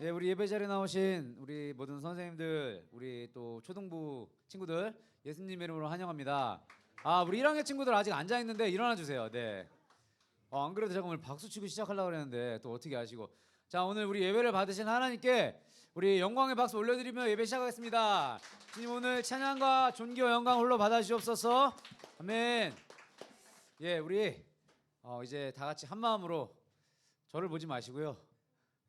예, 우리 예배 자리에 나오신 우리 모든 선생님들, 우리 또 초등부 친구들 예수님 이름으로 환영합니다. 우리 1학년 친구들 아직 앉아 있는데 일어나 주세요. 네. 안 그래도 제가 오늘 박수 치고 시작하려고 그랬는데 또 어떻게 아시고. 자, 오늘 우리 예배를 받으신 하나님께 우리 영광의 박수 올려드리며 예배 시작하겠습니다. 주님 오늘 찬양과 존귀와 영광 홀로 받아주옵소서. 아멘. 예, 우리 이제 다 같이 한 마음으로 저를 보지 마시고요.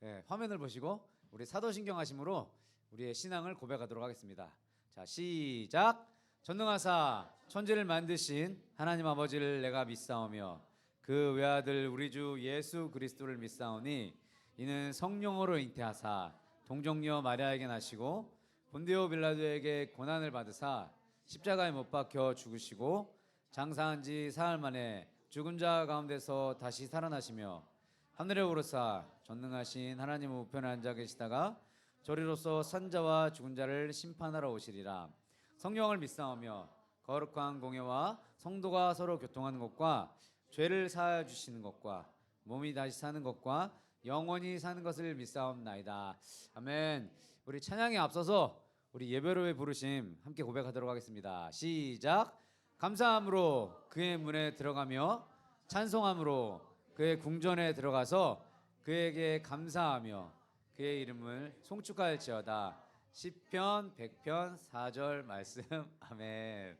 예, 화면을 보시고 우리 사도신경 하심으로 우리의 신앙을 고백하도록 하겠습니다. 자, 시작. 전능하사 천지를 만드신 하나님 아버지를 내가 믿사오며 그 외아들 우리 주 예수 그리스도를 믿사오니 이는 성령으로 잉태하사 동정녀 마리아에게 나시고 본디오 빌라도에게 고난을 받으사 십자가에 못 박혀 죽으시고 장사한 지 사흘 만에 죽은 자 가운데서 다시 살아나시며 하늘에 오르사 전능하신 하나님 우편에 앉아 계시다가 저리로서 산자와 죽은 자를 심판하러 오시리라. 성령을 믿사오며 거룩한 공예와 성도가 서로 교통하는 것과 죄를 사하여 주시는 것과 몸이 다시 사는 것과 영원히 사는 것을 믿사옵나이다. 아멘. 우리 찬양에 앞서서 우리 예배로의 부르심 함께 고백하도록 하겠습니다. 시작. 감사함으로 그의 문에 들어가며 찬송함으로 그의 궁전에 들어가서 그에게 감사하며 그의 이름을 송축할지어다. 시편 100편 4절 말씀. 아멘.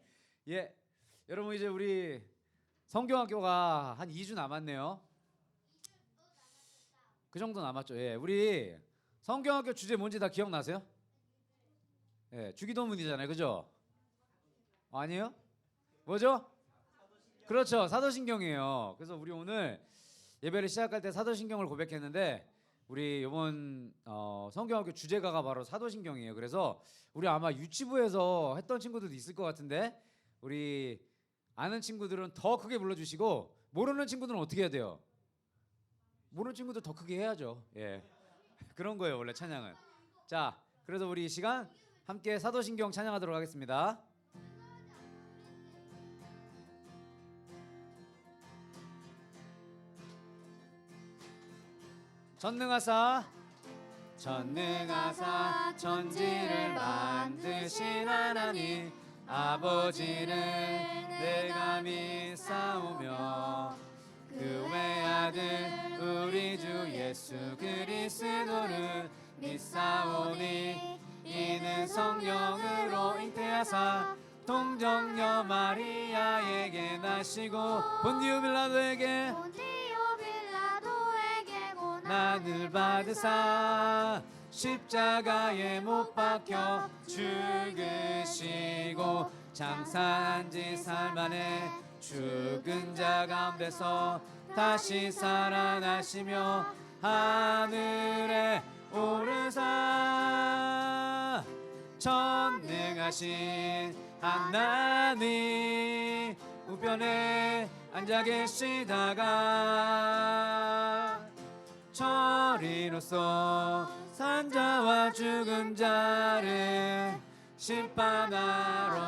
예, 여러분 이제 우리 성경학교가 한 2주 남았네요. 그 정도 남았죠. 예, 우리 성경학교 주제 뭔지 다 기억나세요? 예, 주기도문이잖아요, 그죠? 아니에요? 뭐죠? 그렇죠, 사도신경이에요. 그래서 우리 오늘 예배를 시작할 때 사도신경을 고백했는데 우리 이번 성경학교 주제가가 바로 사도신경이에요. 그래서 우리 아마 유치부에서 했던 친구들도 있을 것 같은데 우리 아는 친구들은 더 크게 불러주시고 모르는 친구들은 어떻게 해야 돼요? 모르는 친구들 더 크게 해야죠. 예, 그런 거예요 원래 찬양은. 자, 그래서 우리 이 시간 함께 사도신경 찬양하도록 하겠습니다. 전능하사 천지를 만드신 하나님 아버지를 내가 믿사오며 그 외아들 우리 주 예수 그리스도를 믿사오니 이는 성령으로 잉태하사 동정녀 마리아에게 나시고 본디오 빌라도에게 고난을 받으사 십자가에 못 박혀 죽으시고 장사한 지 사흘 만에 죽은 자 가운데서 다시 살아나시며 하늘에 오르사 전능하신 하나님 우편에 앉아 계시다가 저리로서 산자와 죽은 자를 심판하러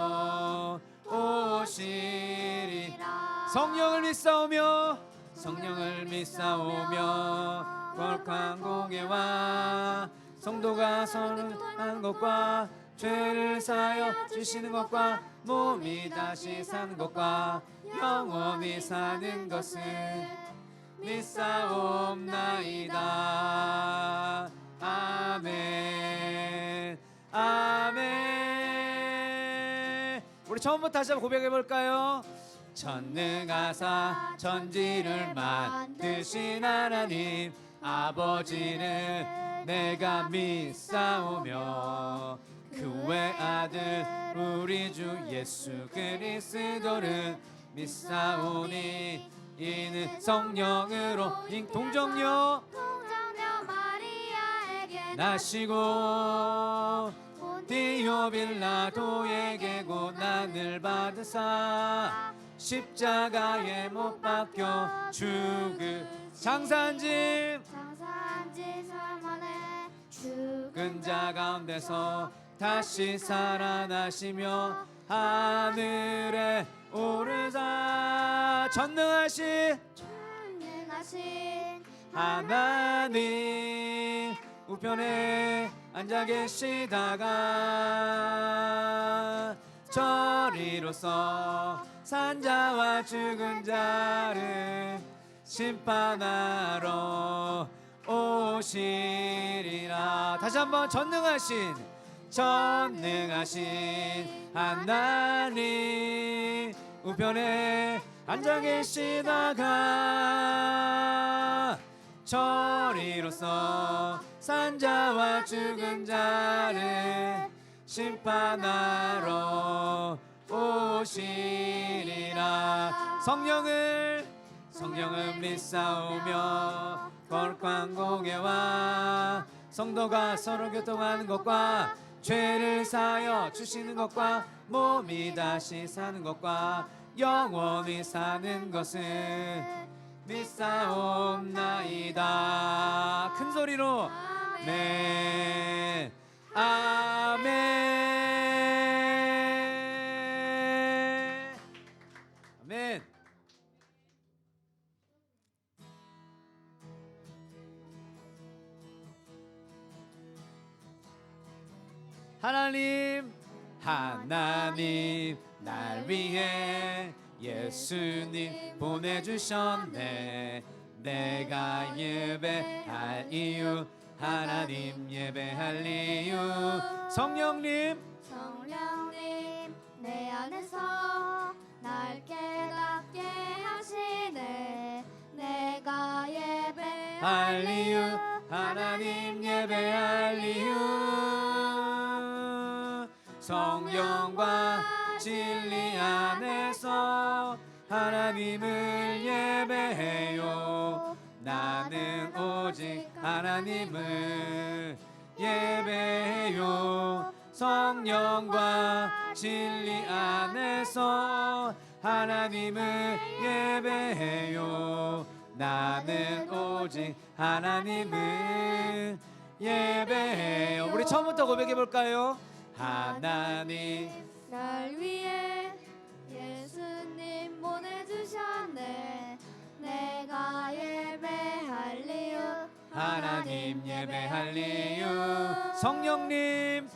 오시리라. 성령을 믿사오며 거룩한 공예와 성도가 서는 것과 죄를 사하여 주시는 것과 몸이 다시 사는 것과 영원히 사는 것을 믿사옵나이다. 아멘. 아멘. 우리 처음부터 다시 한번 고백해 볼까요? 전능하사 천지를 만드신 하나님 아버지를 내가 믿사오며 그 외아들 우리 주 예수 그리스도를 믿사오니 이는 성령으로 동정녀 마리아에게 나시고 본디오 빌라도에게 고난을 받으사 십자가에 못 박혀 장사한 지 사흘 만에 죽은 자 가운데서 다시 살아나시며 하늘에 오르사 전능하신 하나님 우편에 앉아 계시다가 저리로서 산자와 죽은 자를 심판하러 오시리라. 다시 한번 전능하신 하나님 우편에 앉아 계시다가 저리로서 산자와 죽은 자를 심판하러 오시리라. 성령을 믿사오며 거룩한 공예와 성도가 서로 교통하는 것과 죄를 사하여 주시는 것과 몸이 다시 사는 것과 영원히 사는 것을 믿사옵나이다. 큰 소리로 아멘 아멘 아멘. 하나님 날 위해 예수님 보내주셨네. 내가 예배할 이유 하나님 예배할 이유 성령님 내 안에서 날 깨닫게 하시네. 내가 예배할 이유 하나님 예배할 이유 성령과 진리 안에서 하나님을 예배해요. 나는 오직 하나님을 예배해요. 성령과 진리 안에서 하나님을 예배해요. 나는 오직 하나님을 예배해요. 우리 처음부터 고백해 볼까요? 하나님 날 위해 예수님 보내주셨네. 내가 예배할 이유 하나님 예배할 이유 성령님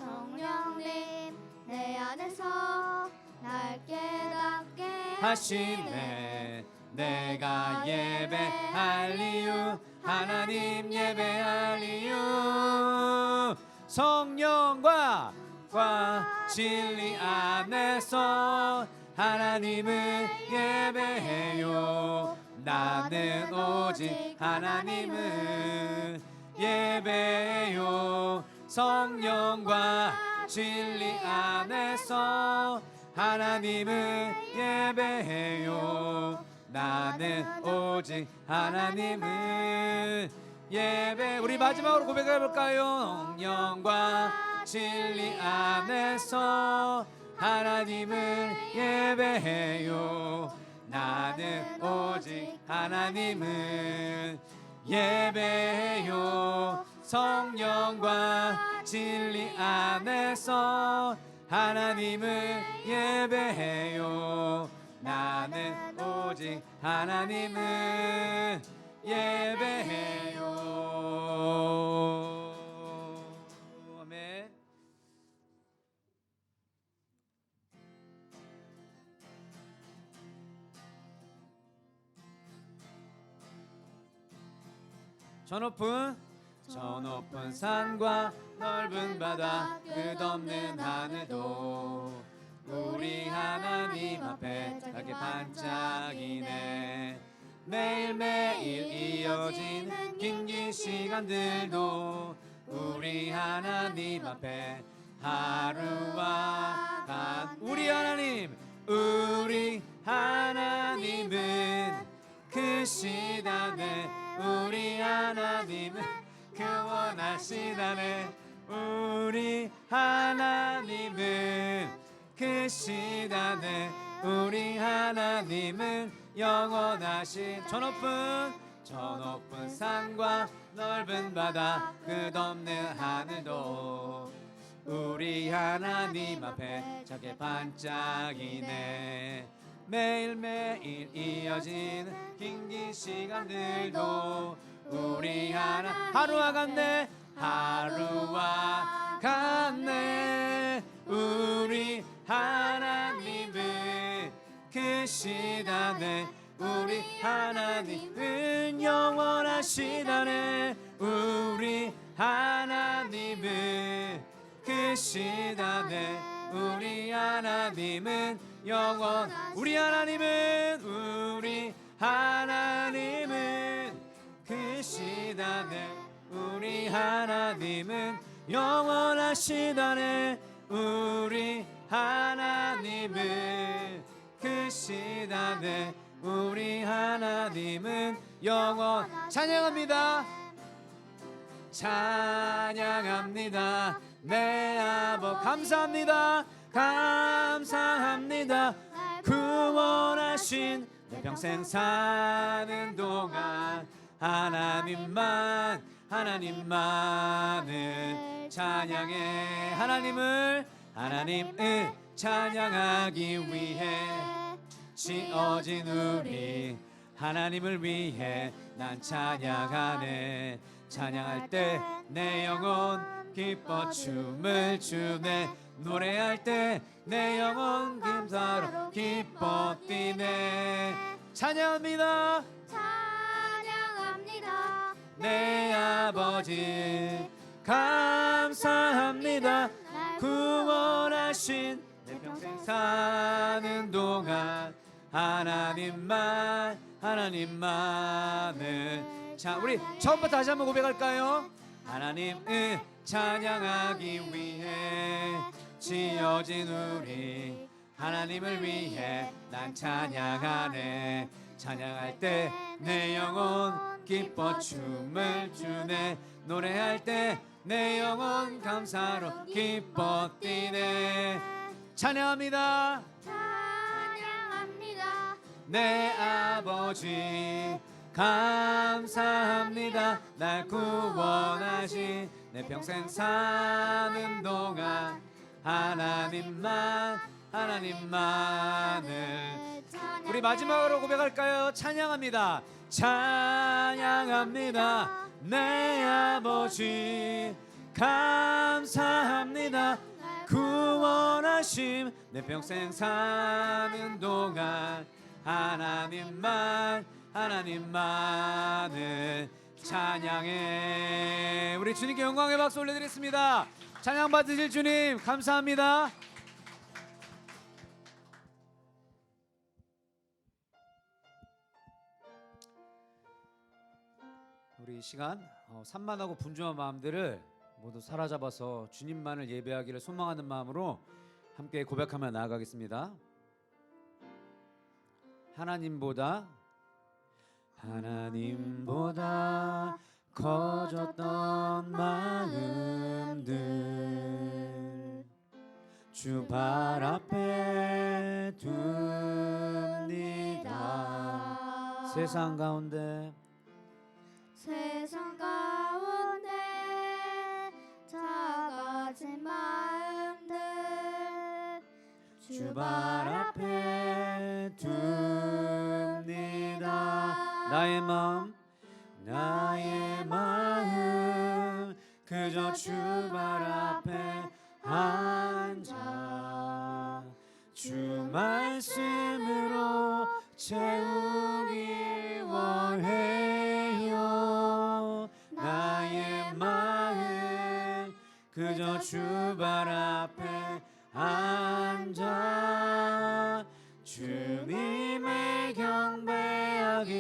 내 안에서 날 깨닫게 하시네. 내가 예배할 이유 하나님 예배할 이유 성령과 진리 안에서 하나님을 예배해요. 나는 오직 하나님을 예배해요. 성령과 진리 안에서 하나님을 예배해요. 나는 오직 하나님을 예배. 우리 마지막으로 고백해 볼까요? 성령과 진리 안에서 하나님을 예배해요. 나는 오직 하나님을 예배해요. 성령과 진리 안에서 하나님을 예배해요. 나는 오직 하나님을 예배해요. 아멘. 저 높은 산과 넓은 바다 끝없는 하늘도 우리 하나님 앞에 작게 반짝이네. 매일매일 이어지는 긴 시간들도 우리 하나님 앞에 하루와 우리 하나님은 크시다네. 우리 하나님은 구원하시다네. 우리 하나님은 크시다네. 우리 하나님은 영원하신 저 높은 산과 넓은 바다 끝없는 하늘도 우리 하나님 앞에 작게 반짝이네. 매일매일 이어지는 긴 시간들도 우리 하루와 같네. 하루와 같네. 우리 하나님은 크시다네. 우리 하나님은 영원하시다네. 우리 하나님은 크시다네. 우리 하나님은 영원. 우리 하나님은 우리 하나님은 크시다네. 우리 하나님은 영원하시다네. 우리 하나님은 크시다네. 우리 하나님은 영원. 찬양합니다. 찬양합니다. 내 아버 감사합니다. 감사합니다. 구원하신 내 평생 사는 동안 하나님만 하나님만을 찬양해. 하나님을 찬양하기 위해 지어진 우리 하나님을 위해 난 찬양하네. 찬양할 때 내 영혼 기뻐 춤을 추네. 노래할 때 내 영혼 감사로 기뻐 뛰네. 찬양합니다. 찬양합니다. 내 아버지 감사합니다. 구원하신 내 평생 사는 동안 하나님만을. 자, 우리 처음부터 다시 한번 고백할까요? 하나님을 찬양하기 위해 지어진 우리 하나님을 위해 난 찬양하네. 찬양할 때 내 영혼 기뻐 춤을 추네. 노래할 때 내 영혼 감사로 기뻐 뛰네. 찬양합니다. 찬양합니다. 내 아버지 감사합니다. 날 구원하신 내 평생 사는 동안 하나님만을. 우리 마지막으로 고백할까요? 찬양합니다. 찬양합니다. 내 아버지 감사합니다. 구원하심 내 평생 사는 동안 하나님만을 찬양해. 우리 주님께 영광의 박수 올려드리겠습니다. 찬양 받으실 주님 감사합니다. 우리 이 시간 산만하고 분주한 마음들을 모두 사로잡아서 주님만을 예배하기를 소망하는 마음으로 함께 고백하며 나아가겠습니다. 하나님보다 커졌던 마음들 주 발 앞에 둡니다. 세상 가운데 작아진 마음들 주 발 앞에 둡니다. 나의 마음 그저 주 발 앞에 앉아 주 말씀으로 채우기 원해요. 나의 마음 그저 주 발 앞에 앉아 주님을 경배하기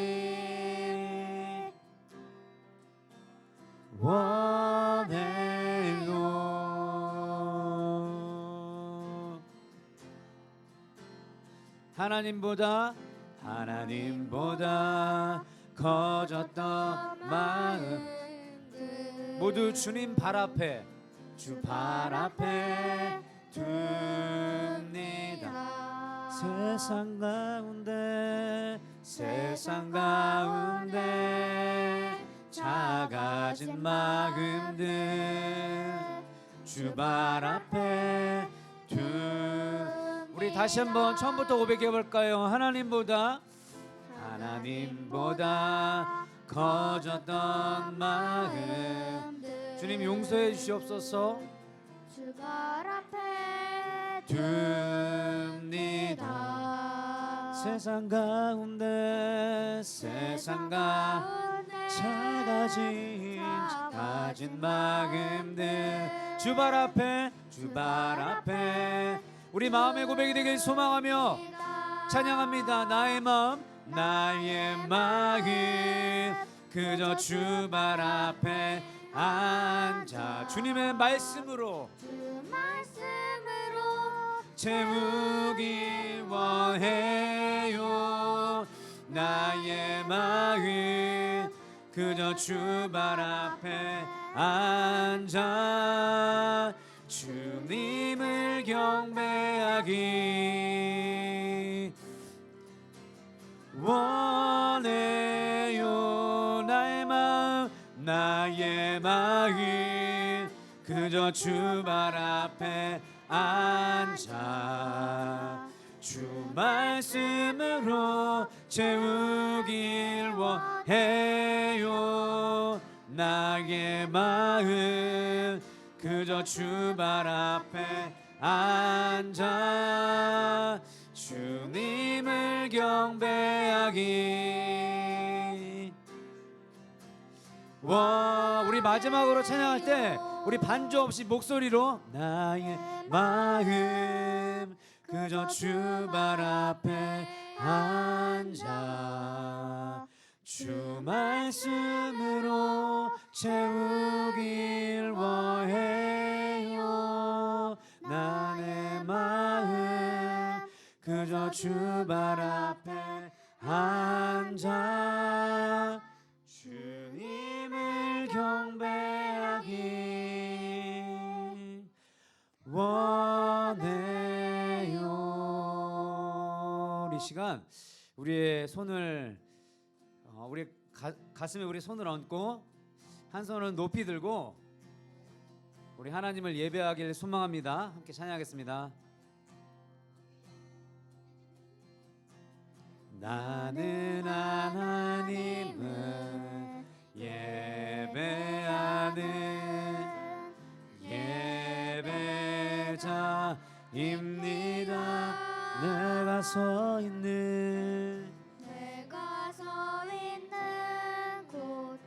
원해요. 하나님보다 커졌던 마음 모두 주님 발 앞에 주 발 앞에 둡니다. 세상 가운데 작아진 마음들 주 발 앞에 우리 다시 한번 처음부터 고백해 볼까요? 하나님보다 커졌던 마음 주님 용서해 주시옵소서. 주발 앞에 둡니다. 세상 가운데 작아진 마음들 주발 앞에 우리 마음의 고백이 되길 소망하며 찬양합니다. 나의 마음 그저 주발 앞에 앉아 주님의 말씀으로 채우기 원해요. 나의 마음 그저 주발 앞에 앉아 주님을 경배하기 원해요. 나의 마음 그저 주발 앞에 앉아 주 말씀으로 채우길 원해요. 나의 마음 그저 주발 앞에 앉아 주님을 경배하기 우리 마지막으로 찬양할 때 우리 반주 없이 목소리로 나의 마음 그저 주발 앞에 앉아 주 말씀으로 채우길 원해요. 나의 마음 그저 주발 앞에 앉아 주님을 경배하기 원해요. 우리 시간 우리의 손을 우리 가슴에 우리 손을 얹고 한 손은 높이 들고 우리 하나님을 예배하길 소망합니다. 함께 찬양하겠습니다. 나는 하나님을 예배하는 예배자입니다. 내가 서 있는 곳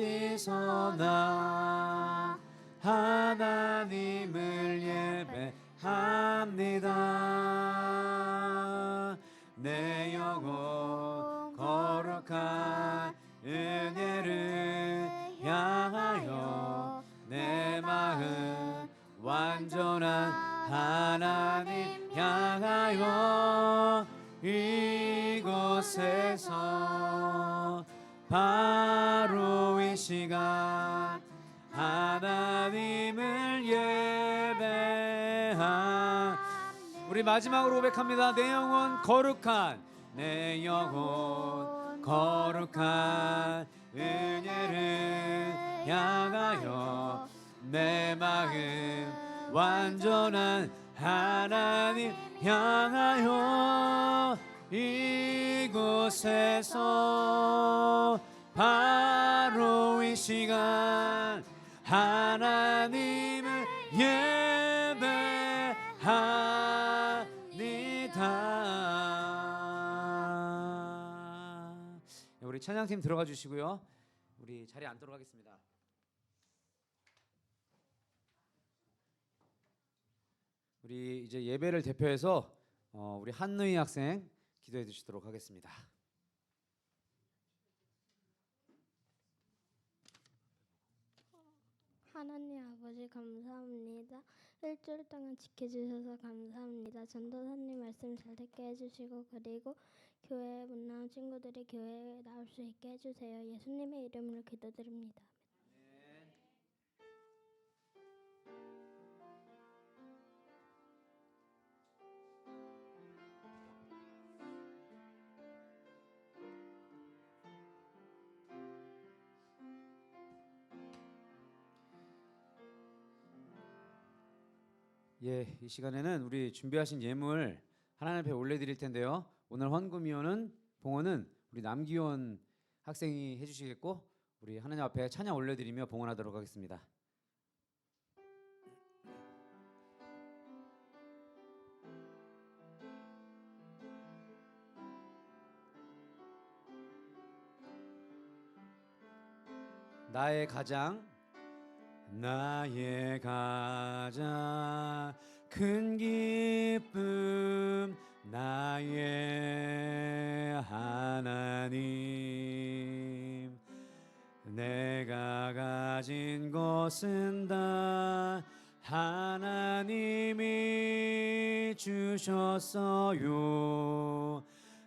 어디서나 하나님을 예배합니다. 내 영혼 거룩한 은혜를 향하여 내 마음 완전한 하나님 향하여 이곳에서 바로 이 시간 하나님을 예배한 우리 마지막으로 고백합니다. 내 영혼 거룩한 은혜를 향하여 내 마음 완전한 하나님 향하여 이곳에서 바로 이 시간 하나님을 예배합니다. 우리 찬양팀 들어가 주시고요. 우리 자리에 앉도록 하겠습니다. 우리 이제 예배를 대표해서 우리 한누이 학생 기도해 주시도록 하겠습니다. 하나님 아버지 감사합니다. 일주일 동안 지켜주셔서 감사합니다. 전도사님 말씀 잘 듣게 해주시고 그리고 교회에 못 나온 친구들이 교회에 나올 수 있게 해주세요. 예수님의 이름으로 기도드립니다. 예, 이 시간에는 우리 준비하신 예물 하나님 앞에 올려드릴 텐데요. 오늘 헌금위원은 봉헌은 우리 남기원 학생이 해주시겠고 우리 하나님 앞에 찬양 올려드리며 봉헌하도록 하겠습니다. 나의 가장 큰 기쁨 나의 하나님 내가 가진 것은 다 하나님이 주셨어요.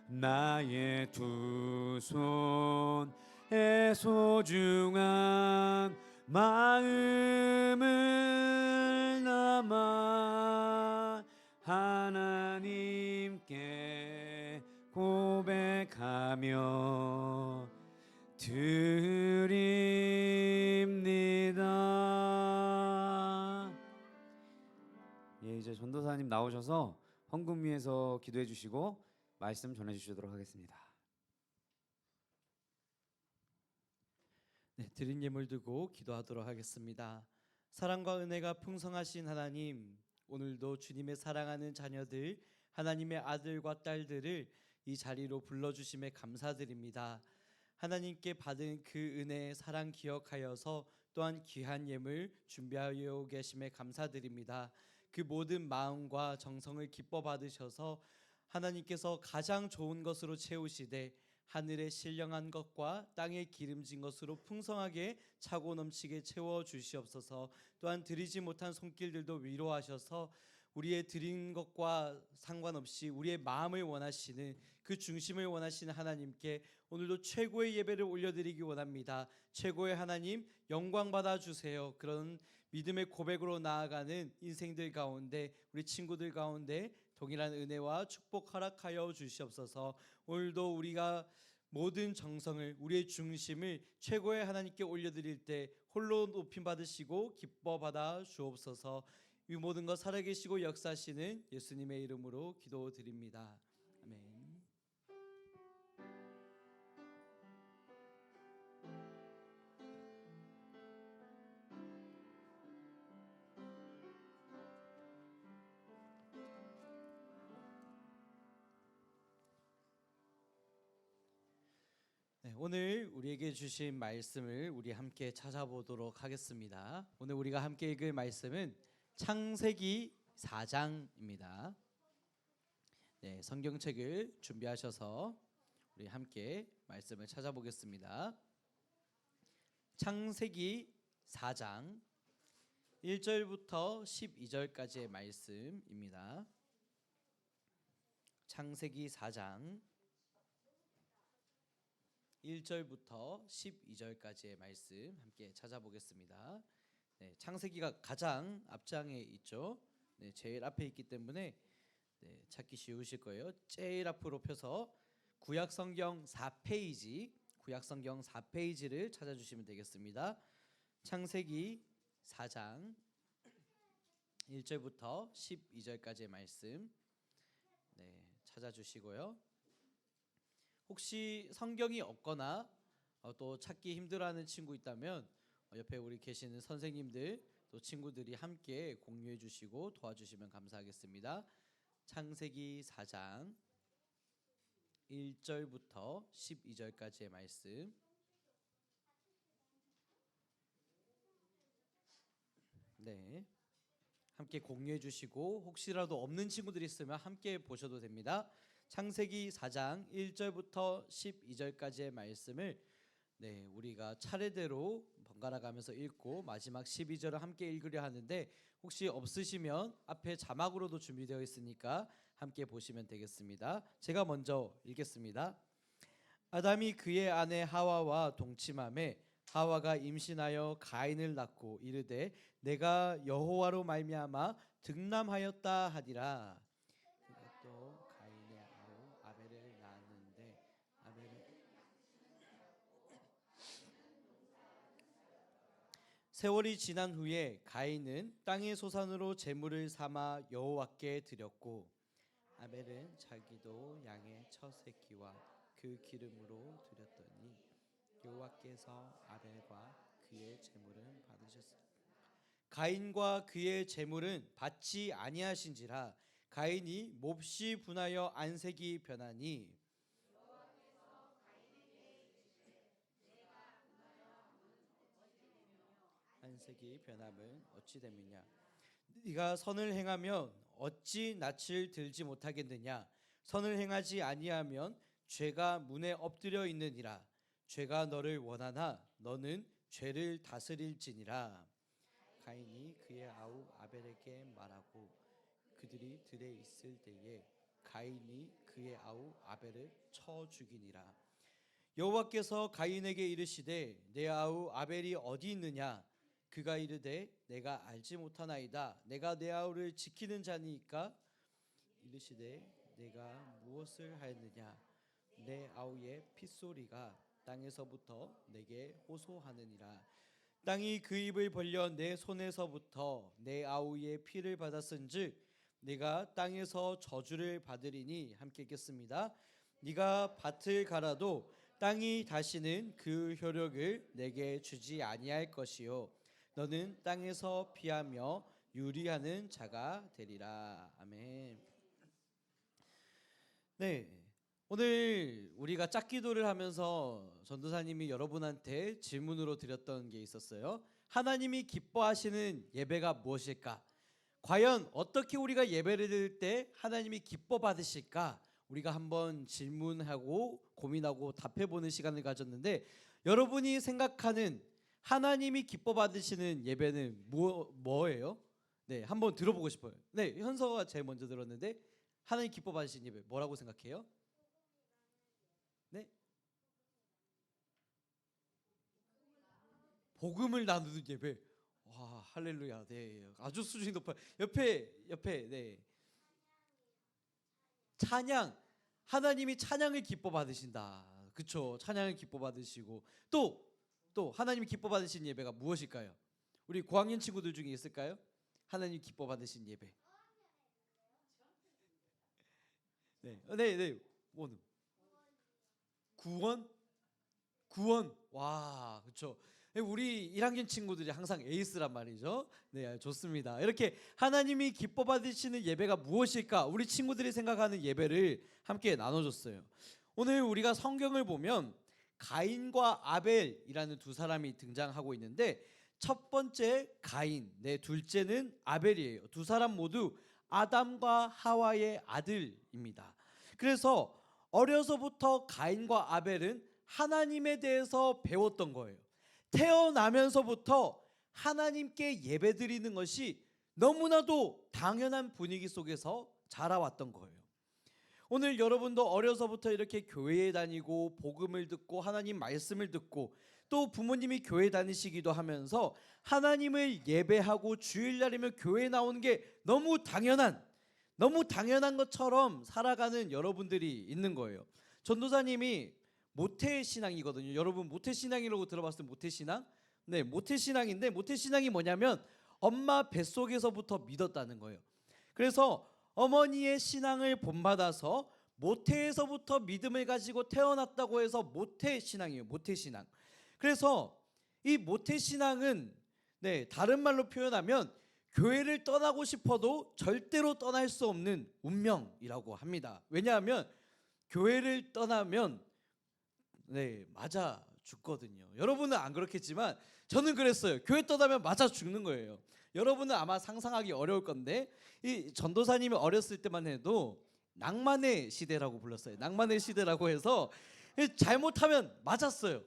나의 두 손에 소중한 마음을 담아 하나님께 고백하며 드립니다. 예, 이제 전도사님 나오셔서 헌금 위에서 기도해 주시고 말씀 전해 주시도록 하겠습니다. 네, 드린 예물 들고 기도하도록 하겠습니다. 사랑과 은혜가 풍성하신 하나님, 오늘도 주님의 사랑하는 자녀들, 하나님의 아들과 딸들을 이 자리로 불러주심에 감사드립니다. 하나님께 받은 그 은혜, 사랑 기억하여서 또한 귀한 예물 준비하여 계심에 감사드립니다. 그 모든 마음과 정성을 기뻐 받으셔서 하나님께서 가장 좋은 것으로 채우시되 하늘의 신령한 것과 땅의 기름진 것으로 풍성하게 차고 넘치게 채워 주시옵소서. 또한 드리지 못한 손길들도 위로하셔서 우리의 드린 것과 상관없이 우리의 마음을 원하시는 그 중심을 원하시는 하나님께 오늘도 최고의 예배를 올려드리기 원합니다. 최고의 하나님 영광 받아 주세요. 그런 믿음의 고백으로 나아가는 인생들 가운데 우리 친구들 가운데 동일한 은혜와 축복 허락하여 주시옵소서. 오늘도 우리가 모든 정성을 우리의 중심을 최고의 하나님께 올려드릴 때 홀로 높임 받으시고 기뻐 받아 주옵소서. 이 모든 것 살아계시고 역사하시는 예수님의 이름으로 기도드립니다. 아멘. 네, 오늘 우리에게 주신 말씀을 우리 함께 찾아보도록 하겠습니다. 오늘 우리가 함께 읽을 말씀은 창세기 4장입니다. 네, 성경책을 준비하셔서 우리 함께 말씀을 찾아보겠습니다. 창세기 4장 1절부터 12절까지의 말씀입니다. 창세기 4장 1절부터 12절까지의 말씀 함께 찾아보겠습니다. 네, 창세기가 가장 앞장에 있죠. 네, 제일 앞에 있기 때문에 찾기 쉬우실 거예요. 제일 앞으로 펴서 구약성경 4페이지를 찾아주시면 되겠습니다. 창세기 4장 1절부터 12절까지의 말씀 찾아주시고요. 혹시 성경이 없거나 또 찾기 힘들어하는 친구 있다면 옆에 우리 계시는 선생님들 또 친구들이 함께 공유해 주시고 도와주시면 감사하겠습니다. 창세기 4장 1절부터 12절까지의 말씀. 네, 함께 공유해 주시고 혹시라도 없는 친구들이 있으면 함께 보셔도 됩니다. 창세기 4장 1절부터 12절까지의 말씀을 우리가 차례대로 번갈아 가면서 읽고 마지막 12절을 함께 읽으려 하는데 혹시 없으시면 앞에 자막으로도 준비되어 있으니까 함께 보시면 되겠습니다. 제가 먼저 읽겠습니다. 아담이 그의 아내 하와와 동침하매 하와가 임신하여 가인을 낳고 이르되 내가 여호와로 말미암아 득남하였다 하니라. 또 가인의 아우 아벨을 낳았는데 아벨은 세월이 지난 후에 가인은 땅의 소산으로 제물을 삼아 여호와께 드렸고 아벨은 자기도 양의 첫 새끼와 그 기름으로 드렸더니 여호와께서 아벨과 그의 제물은 받으셨습니다. 가인과 그의 제물은 받지 아니하신지라 가인이 몹시 분하여 안색이 변하니 안색이 변함은 어찌 됨이냐. 네가 선을 행하면 어찌 낯을 들지 못하겠느냐. 선을 행하지 아니하면 죄가 문에 엎드려 있느니라. 죄가 너를 원하나 너는 죄를 다스릴지니라. 가인이 그의 아우 아벨에게 말하고 그들이 들에 있을 때에 가인이 그의 아우 아벨을 쳐 죽이니라. 여호와께서 가인에게 이르시되 내 아우 아벨이 어디 있느냐. 그가 이르되 내가 알지 못하나이다. 내가 내 아우를 지키는 자니까. 이르시되 내가 무엇을 하였느냐. 내 아우의 핏소리가 땅에서부터 내게 호소하느니라. 땅이 그 입을 벌려 내 손에서부터 내 아우의 피를 받았은즉 네가 땅에서 저주를 받으리니. 함께 읽겠습니다. 네가 밭을 갈아도 땅이 다시는 그 효력을 내게 주지 아니할 것이요 너는 땅에서 피하며 유리하는 자가 되리라. 아멘. 네, 오늘 우리가 짝기도를 하면서 전도사님이 여러분한테 질문으로 드렸던 게 있었어요. 하나님이 기뻐하시는 예배가 무엇일까? 과연 어떻게 우리가 예배를 드릴 때 하나님이 기뻐 받으실까? 우리가 한번 질문하고 고민하고 답해보는 시간을 가졌는데, 여러분이 생각하는 하나님이 기뻐 받으시는 예배는 뭐예요? 네, 한번 들어보고 싶어요. 네, 현서가 제일 먼저 들었는데 하나님 기뻐 받으시는 예배 뭐라고 생각해요? 네, 복음을 나누는 예배. 와, 할렐루야. 네, 아주 수준이 높아요. 옆에 네, 찬양. 하나님이 찬양을 기뻐 받으신다. 그쵸? 찬양을 기뻐 받으시고 또 하나님이 기뻐 받으신 예배가 무엇일까요? 우리 고학년 친구들 중에 있을까요? 하나님 기뻐 받으신 예배. 네. 오늘 구원. 와, 그렇죠. 우리 1학년 친구들이 항상 에이스란 말이죠. 네, 좋습니다. 이렇게 하나님이 기뻐 받으시는 예배가 무엇일까? 우리 친구들이 생각하는 예배를 함께 나눠줬어요. 오늘 우리가 성경을 보면 가인과 아벨이라는 두 사람이 등장하고 있는데, 첫 번째 가인, 둘째는 아벨이에요. 두 사람 모두 아담과 하와의 아들입니다. 그래서 어려서부터 가인과 아벨은 하나님에 대해서 배웠던 거예요. 태어나면서부터 하나님께 예배드리는 것이 너무나도 당연한 분위기 속에서 자라왔던 거예요. 오늘 여러분도 어려서부터 이렇게 교회에 다니고 복음을 듣고 하나님 말씀을 듣고 또 부모님이 교회 다니시기도 하면서 하나님을 예배하고 주일날이면 교회에 나오는 게 너무 당연한 것처럼 살아가는 여러분들이 있는 거예요. 전도사님이 모태신앙이거든요. 여러분 모태신앙이라고 들어봤을 때 모태신앙? 네, 모태신앙인데 모태신앙이 뭐냐면 엄마 뱃속에서부터 믿었다는 거예요. 그래서 어머니의 신앙을 본받아서 모태에서부터 믿음을 가지고 태어났다고 해서 모태신앙이에요. 모태신앙. 그래서 이 모태신앙은 다른 말로 표현하면 교회를 떠나고 싶어도 절대로 떠날 수 없는 운명이라고 합니다. 왜냐하면 교회를 떠나면 맞아 죽거든요. 여러분은 안 그렇겠지만 저는 그랬어요. 교회 떠나면 맞아 죽는 거예요. 여러분은 아마 상상하기 어려울 건데, 이 전도사님이 어렸을 때만 해도 낭만의 시대라고 불렀어요. 낭만의 시대라고 해서 잘못하면 맞았어요.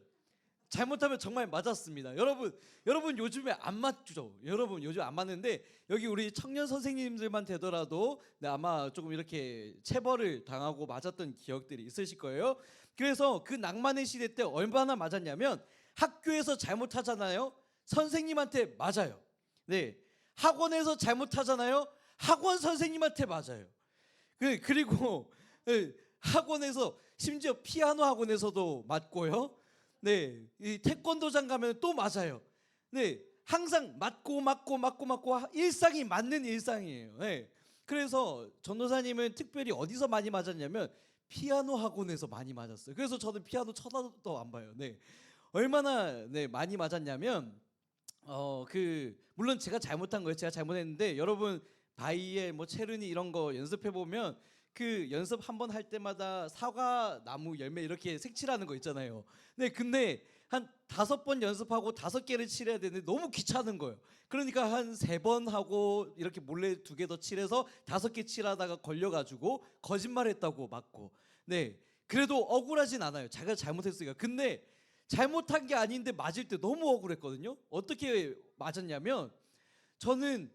잘못하면 정말 맞았습니다. 여러분 요즘에 안 맞죠? 여러분 요즘 안 맞는데 여기 우리 청년 선생님들만 되더라도 아마 조금 이렇게 체벌을 당하고 맞았던 기억들이 있으실 거예요. 그래서 그 낭만의 시대 때 얼마나 맞았냐면, 학교에서 잘못하잖아요. 선생님한테 맞아요. 네, 학원에서 잘못하잖아요. 학원 선생님한테 맞아요. 그리고 학원에서 심지어 피아노 학원에서도 맞고요. 네, 이 태권도장 가면 또 맞아요. 네, 항상 맞고 일상이 맞는 일상이에요. 네, 그래서 전도사님은 특별히 어디서 많이 맞았냐면 피아노 학원에서 많이 맞았어요. 그래서 저는 피아노 쳐다도 안 봐요. 네, 얼마나 많이 맞았냐면 물론 제가 잘못한 거예요. 제가 잘못했는데 여러분 바위에 뭐 체르니 이런 거 연습해 보면 그 연습 한 번 할 때마다 사과 나무 열매 이렇게 색칠하는 거 있잖아요. 네, 근데 한 5번 연습하고 5개를 칠해야 되는데 너무 귀찮은 거예요. 그러니까 한 3번 하고 이렇게 몰래 2개 더 칠해서 5개 칠하다가 걸려가지고 거짓말했다고 맞고. 네, 그래도 억울하진 않아요. 제가 잘못했으니까. 근데 잘못한 게 아닌데 맞을 때 너무 억울했거든요. 어떻게 맞았냐면 저는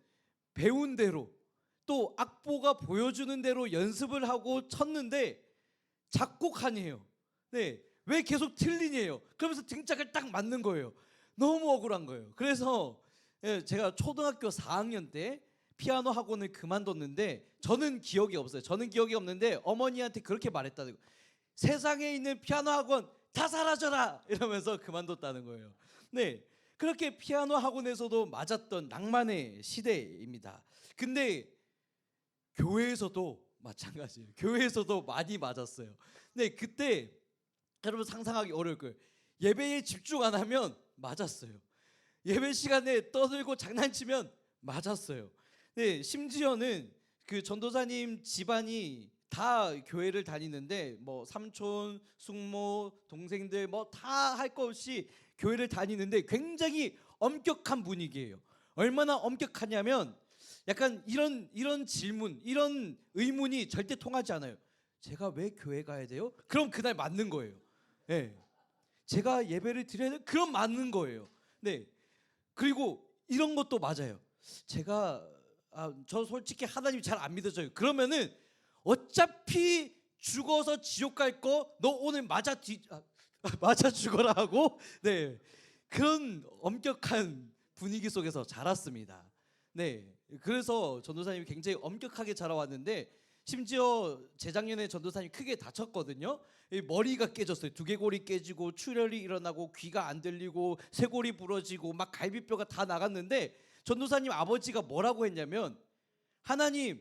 배운 대로 또 악보가 보여주는 대로 연습을 하고 쳤는데 작곡하니에요. 네, 왜 계속 틀리니에요. 그러면서 등짝을 딱 맞는 거예요. 너무 억울한 거예요. 그래서 제가 초등학교 4학년 때 피아노 학원을 그만뒀는데 저는 기억이 없어요. 저는 기억이 없는데 어머니한테 그렇게 말했다는 거예요. 세상에 있는 피아노 학원 다 사라져라 이러면서 그만뒀다는 거예요. 네, 그렇게 피아노 학원에서도 맞았던 낭만의 시대입니다. 근데 교회에서도 마찬가지예요. 교회에서도 많이 맞았어요. 네, 그때 여러분 상상하기 어려울 거예요. 예배에 집중 안 하면 맞았어요. 예배 시간에 떠들고 장난치면 맞았어요. 네, 심지어는 그 전도사님 집안이 다 교회를 다니는데 뭐 삼촌, 숙모, 동생들 뭐 다 할 거 없이 교회를 다니는데 굉장히 엄격한 분위기예요. 얼마나 엄격하냐면 약간 이런 질문, 이런 의문이 절대 통하지 않아요. 제가 왜 교회 가야 돼요? 그럼 그날 맞는 거예요. 네. 제가 예배를 드려야 돼요? 그럼 맞는 거예요. 네. 그리고 이런 것도 맞아요. 제가 저 솔직히 하나님 잘 안 믿어져요. 그러면은 어차피 죽어서 지옥 갈 거 너 오늘 맞아 죽어라 하고 네, 그런 엄격한 분위기 속에서 자랐습니다. 네, 그래서 전도사님이 굉장히 엄격하게 자라왔는데 심지어 재작년에 전도사님이 크게 다쳤거든요. 머리가 깨졌어요. 두개골이 깨지고 출혈이 일어나고 귀가 안 들리고 쇄골이 부러지고 막 갈비뼈가 다 나갔는데 전도사님 아버지가 뭐라고 했냐면 하나님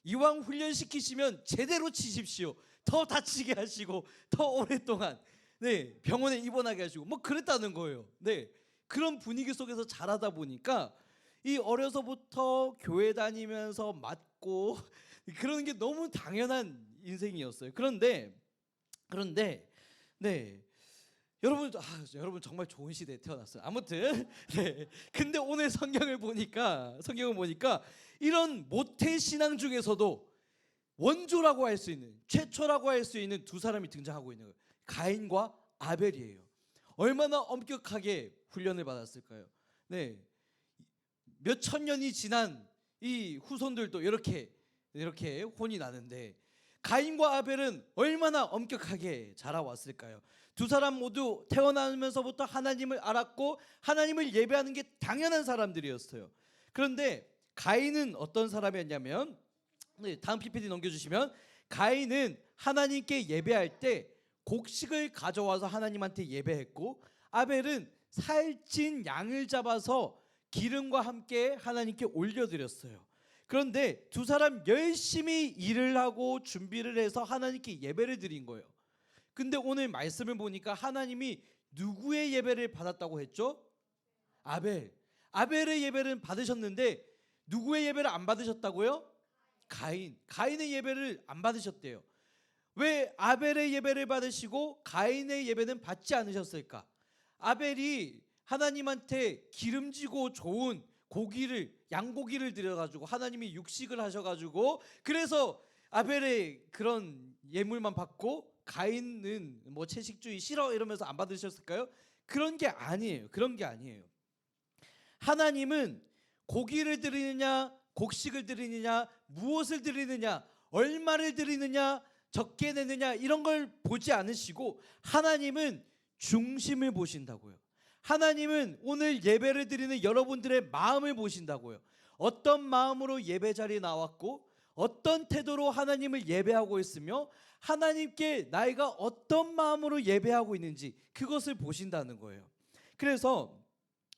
이왕 훈련시키시면 제대로 치십시오. 더 다치게 하시고 더 오랫동안 네, 병원에 입원하게 하시고 뭐 그랬다는 거예요. 네, 그런 분위기 속에서 자라다 보니까 이 어려서부터 교회 다니면서 맞고 그러는 게 너무 당연한 인생이었어요. 그런데 네, 여러분 정말 좋은 시대에 태어났어요. 아무튼 네, 근데 오늘 성경을 보니까 이런 모태 신앙 중에서도 원조라고 할 수 있는, 최초라고 할 수 있는 두 사람이 등장하고 있는 거예요. 가인과 아벨이에요. 얼마나 엄격하게 훈련을 받았을까요? 네, 몇 천 년이 지난 이 후손들도 이렇게 혼이 나는데 가인과 아벨은 얼마나 엄격하게 자라왔을까요? 두 사람 모두 태어나면서부터 하나님을 알았고 하나님을 예배하는 게 당연한 사람들이었어요. 그런데 가인은 어떤 사람이었냐면 네, 다음 PPT 넘겨주시면 가인은 하나님께 예배할 때 곡식을 가져와서 하나님한테 예배했고 아벨은 살찐 양을 잡아서 기름과 함께 하나님께 올려드렸어요. 그런데 두 사람 열심히 일을 하고 준비를 해서 하나님께 예배를 드린 거예요. 근데 오늘 말씀을 보니까 하나님이 누구의 예배를 받았다고 했죠? 아벨의 예배를 받으셨는데 누구의 예배를 안 받으셨다고요? 가인의 예배를 안 받으셨대요. 왜 아벨의 예배를 받으시고 가인의 예배는 받지 않으셨을까? 아벨이 하나님한테 기름지고 좋은 양고기를 드려가지고 하나님이 육식을 하셔가지고 그래서 아벨의 그런 예물만 받고 가인은 뭐 채식주의 싫어 이러면서 안 받으셨을까요? 그런 게 아니에요. 하나님은 고기를 드리느냐 곡식을 드리느냐 무엇을 드리느냐 얼마를 드리느냐 적게 내느냐 이런 걸 보지 않으시고 하나님은 중심을 보신다고요. 하나님은 오늘 예배를 드리는 여러분들의 마음을 보신다고요. 어떤 마음으로 예배 자리에 나왔고 어떤 태도로 하나님을 예배하고 있으며 하나님께 나이가 어떤 마음으로 예배하고 있는지 그것을 보신다는 거예요. 그래서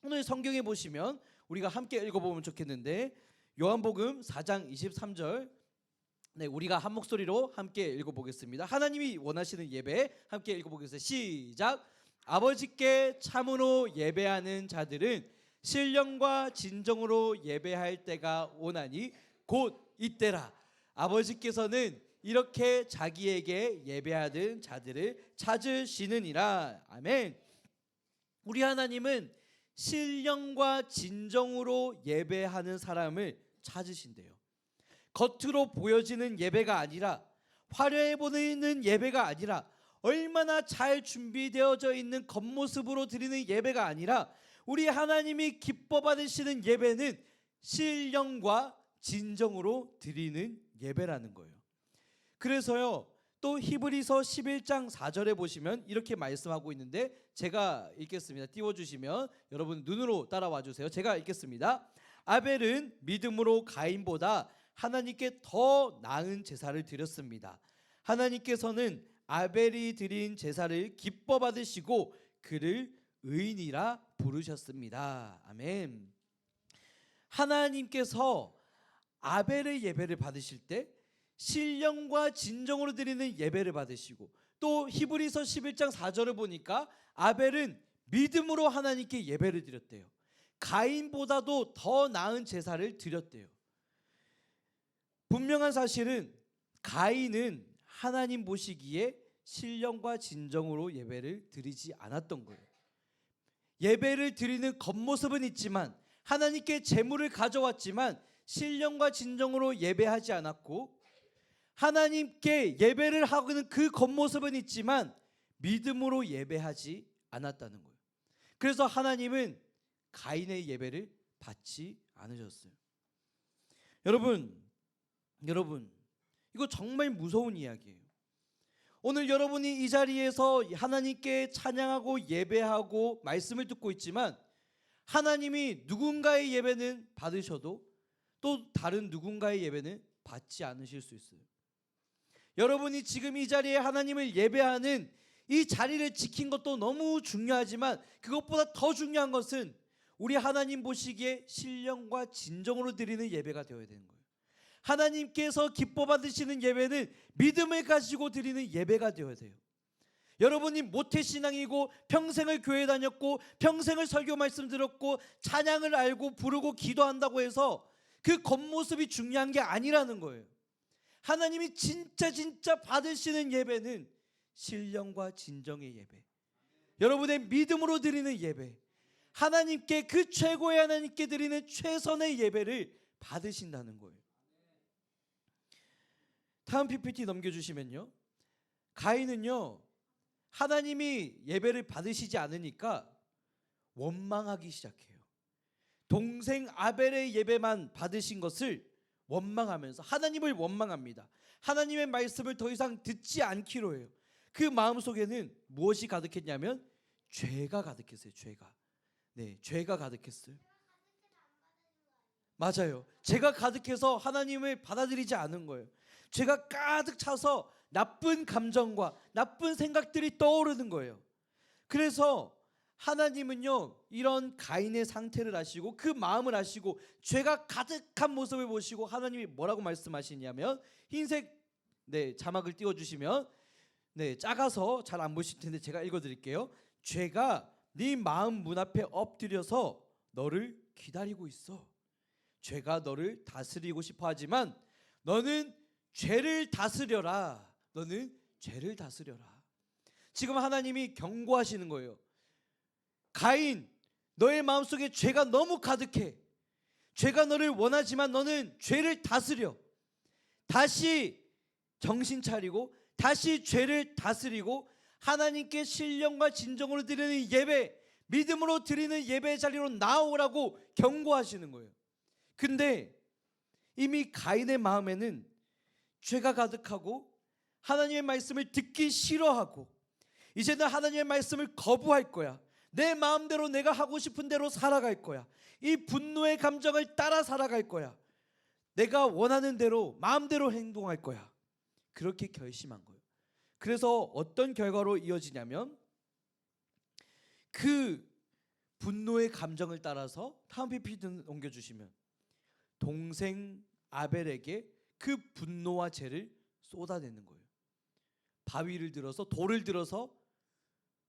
오늘 성경에 보시면 우리가 함께 읽어보면 좋겠는데 요한복음 4장 23절 네, 우리가 한 목소리로 함께 읽어보겠습니다. 하나님이 원하시는 예배 함께 읽어보겠습니다. 시작. 아버지께 참으로 예배하는 자들은 신령과 진정으로 예배할 때가 오나니 곧 이때라. 아버지께서는 이렇게 자기에게 예배하는 자들을 찾으시느니라. 아멘. 우리 하나님은 신령과 진정으로 예배하는 사람을 찾으신대요. 겉으로 보여지는 예배가 아니라, 화려해 보이는 예배가 아니라, 얼마나 잘 준비되어져 있는 겉모습으로 드리는 예배가 아니라, 우리 하나님이 기뻐 받으시는 예배는 신령과 진정으로 드리는 예배라는 거예요. 그래서요, 또 히브리서 11장 4절에 보시면 이렇게 말씀하고 있는데, 제가 읽겠습니다. 띄워주시면 여러분 눈으로 따라와 주세요. 제가 읽겠습니다. 아벨은 믿음으로 가인보다 하나님께 더 나은 제사를 드렸습니다. 하나님께서는 아벨이 드린 제사를 기뻐 받으시고 그를 의인이라 부르셨습니다. 아멘. 하나님께서 아벨의 예배를 받으실 때 신령과 진정으로 드리는 예배를 받으시고, 또 히브리서 11장 4절을 보니까 아벨은 믿음으로 하나님께 예배를 드렸대요. 가인보다도 더 나은 제사를 드렸대요. 분명한 사실은 가인은 하나님 보시기에 신령과 진정으로 예배를 드리지 않았던 거예요. 예배를 드리는 겉모습은 있지만, 하나님께 제물을 가져왔지만 신령과 진정으로 예배하지 않았고, 하나님께 예배를 하고는 그 겉모습은 있지만 믿음으로 예배하지 않았다는 거예요. 그래서 하나님은 가인의 예배를 받지 않으셨어요. 여러분, 이거 정말 무서운 이야기예요. 오늘 여러분이 이 자리에서 하나님께 찬양하고 예배하고 말씀을 듣고 있지만, 하나님이 누군가의 예배는 받으셔도 또 다른 누군가의 예배는 받지 않으실 수 있어요. 여러분이 지금 이 자리에 하나님을 예배하는 이 자리를 지킨 것도 너무 중요하지만, 그것보다 더 중요한 것은 우리 하나님 보시기에 신령과 진정으로 드리는 예배가 되어야 되는 거예요. 하나님께서 기뻐 받으시는 예배는 믿음을 가지고 드리는 예배가 되어야 돼요. 여러분이 모태신앙이고 평생을 교회 다녔고 평생을 설교 말씀 들었고 찬양을 알고 부르고 기도한다고 해서 그 겉모습이 중요한 게 아니라는 거예요. 하나님이 진짜 받으시는 예배는 신령과 진정의 예배, 여러분의 믿음으로 드리는 예배, 하나님께 그 최고의 하나님께 드리는 최선의 예배를 받으신다는 거예요. 다음 PPT 넘겨주시면요, 가인은요 하나님이 예배를 받으시지 않으니까 원망하기 시작해요. 동생 아벨의 예배만 받으신 것을 원망하면서 하나님을 원망합니다. 하나님의 말씀을 더 이상 듣지 않기로 해요. 그 마음속에는 무엇이 가득했냐면 죄가 가득했어요. 죄가 가득했어요. 맞아요. 죄가 가득해서 하나님을 받아들이지 않은 거예요. 죄가 가득 차서 나쁜 감정과 나쁜 생각들이 떠오르는 거예요. 그래서 하나님은요 이런 가인의 상태를 아시고 그 마음을 아시고 죄가 가득한 모습을 보시고 하나님이 뭐라고 말씀하시냐면, 흰색 자막을 띄워주시면 작아서 잘 안 보실 텐데 제가 읽어드릴게요. 죄가 네 마음 문 앞에 엎드려서 너를 기다리고 있어. 죄가 너를 다스리고 싶어 하지만 너는 죄를 다스려라. 너는 죄를 다스려라. 지금 하나님이 경고하시는 거예요. 가인, 너의 마음속에 죄가 너무 가득해. 죄가 너를 원하지만 너는 죄를 다스려. 다시 정신 차리고 다시 죄를 다스리고 하나님께 신령과 진정으로 드리는 예배, 믿음으로 드리는 예배 자리로 나오라고 경고하시는 거예요. 근데 이미 가인의 마음에는 죄가 가득하고 하나님의 말씀을 듣기 싫어하고 이제는 하나님의 말씀을 거부할 거야. 내 마음대로 내가 하고 싶은 대로 살아갈 거야. 이 분노의 감정을 따라 살아갈 거야. 내가 원하는 대로 마음대로 행동할 거야. 그렇게 결심한 거예요. 그래서 어떤 결과로 이어지냐면, 그 분노의 감정을 따라서 다음 PPT 옮겨주시면 동생 아벨에게 그 분노와 죄를 쏟아내는 거예요. 바위를 들어서 돌을 들어서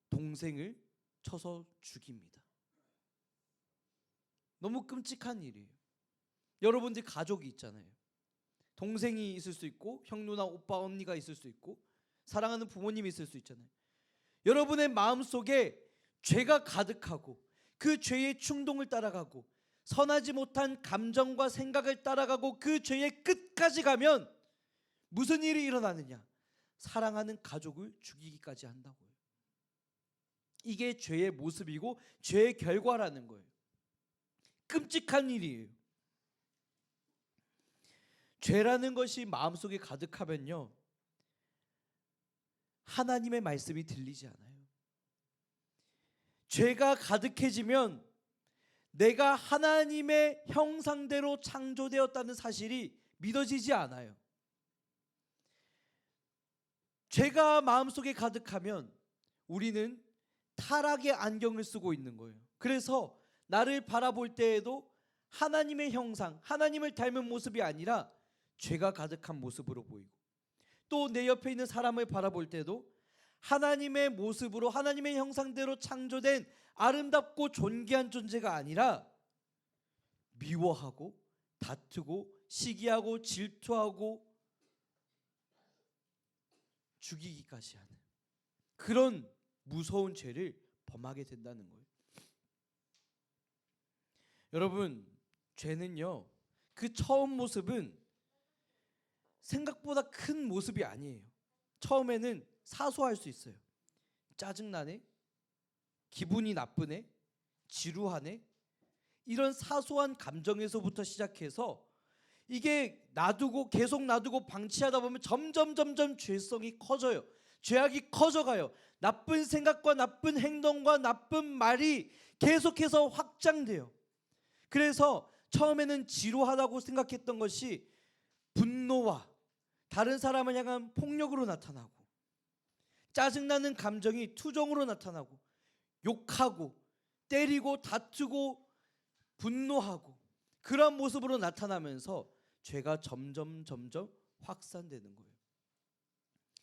동생을 쳐서 죽입니다. 너무 끔찍한 일이에요. 여러분들 가족이 있잖아요. 동생이 있을 수 있고 형 누나 오빠 언니가 있을 수 있고 사랑하는 부모님이 있을 수 있잖아요. 여러분의 마음속에 죄가 가득하고 그 죄의 충동을 따라가고 선하지 못한 감정과 생각을 따라가고 그 죄의 끝까지 가면 무슨 일이 일어나느냐? 사랑하는 가족을 죽이기까지 한다고요. 이게 죄의 모습이고 죄의 결과라는 거예요. 끔찍한 일이에요. 죄라는 것이 마음속에 가득하면요, 하나님의 말씀이 들리지 않아요. 죄가 가득해지면 내가 하나님의 형상대로 창조되었다는 사실이 믿어지지 않아요. 죄가 마음속에 가득하면 우리는 타락의 안경을 쓰고 있는 거예요. 그래서 나를 바라볼 때에도 하나님의 형상, 하나님을 닮은 모습이 아니라 죄가 가득한 모습으로 보이고, 또 내 옆에 있는 사람을 바라볼 때도 하나님의 모습으로 하나님의 형상대로 창조된 아름답고 존귀한 존재가 아니라 미워하고 다투고 시기하고 질투하고 죽이기까지 하는 그런 무서운 죄를 범하게 된다는 거예요. 여러분, 죄는요, 그 처음 모습은 생각보다 큰 모습이 아니에요. 처음에는 사소할 수 있어요. 짜증나네, 기분이 나쁘네, 지루하네, 이런 사소한 감정에서부터 시작해서 이게 계속 놔두고 방치하다 보면 점점 죄성이 커져요. 죄악이 커져가요. 나쁜 생각과 나쁜 행동과 나쁜 말이 계속해서 확장돼요. 그래서 처음에는 지루하다고 생각했던 것이 분노와 다른 사람을 향한 폭력으로 나타나고, 짜증나는 감정이 투정으로 나타나고, 욕하고 때리고 다투고 분노하고, 그런 모습으로 나타나면서 죄가 점점 확산되는 거예요.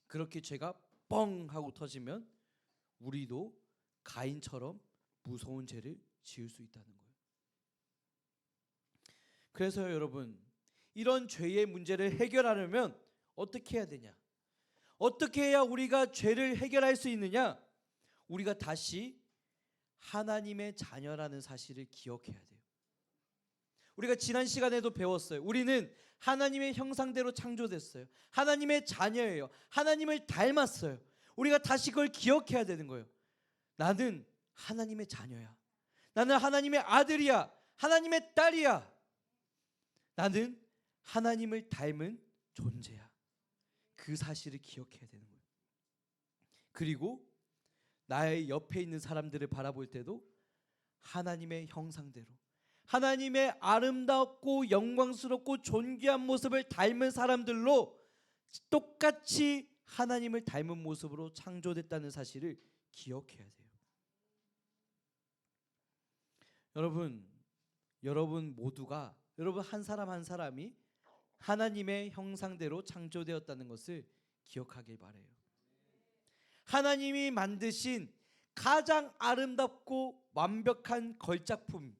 그렇게 죄가 뻥 하고 터지면 우리도 가인처럼 무서운 죄를 지을 수 있다는 거예요. 그래서 여러분, 이런 죄의 문제를 해결하려면 어떻게 해야 되냐? 어떻게 해야 우리가 죄를 해결할 수 있느냐? 우리가 다시 하나님의 자녀라는 사실을 기억해야 돼요. 우리가 지난 시간에도 배웠어요. 우리는 하나님의 형상대로 창조됐어요. 하나님의 자녀예요. 하나님을 닮았어요. 우리가 다시 그걸 기억해야 되는 거예요. 나는 하나님의 자녀야. 나는 하나님의 아들이야. 하나님의 딸이야. 나는 하나님을 닮은 존재야. 그 사실을 기억해야 되는 거예요. 그리고 나의 옆에 있는 사람들을 바라볼 때도 하나님의 형상대로, 하나님의 아름답고 영광스럽고 존귀한 모습을 닮은 사람들로 똑같이 하나님을 닮은 모습으로 창조됐다는 사실을 기억해야 돼요. 여러분 모두가, 여러분 한 사람 한 사람이 하나님의 형상대로 창조되었다는 것을 기억하길 바라요. 하나님이 만드신 가장 아름답고 완벽한 걸작품,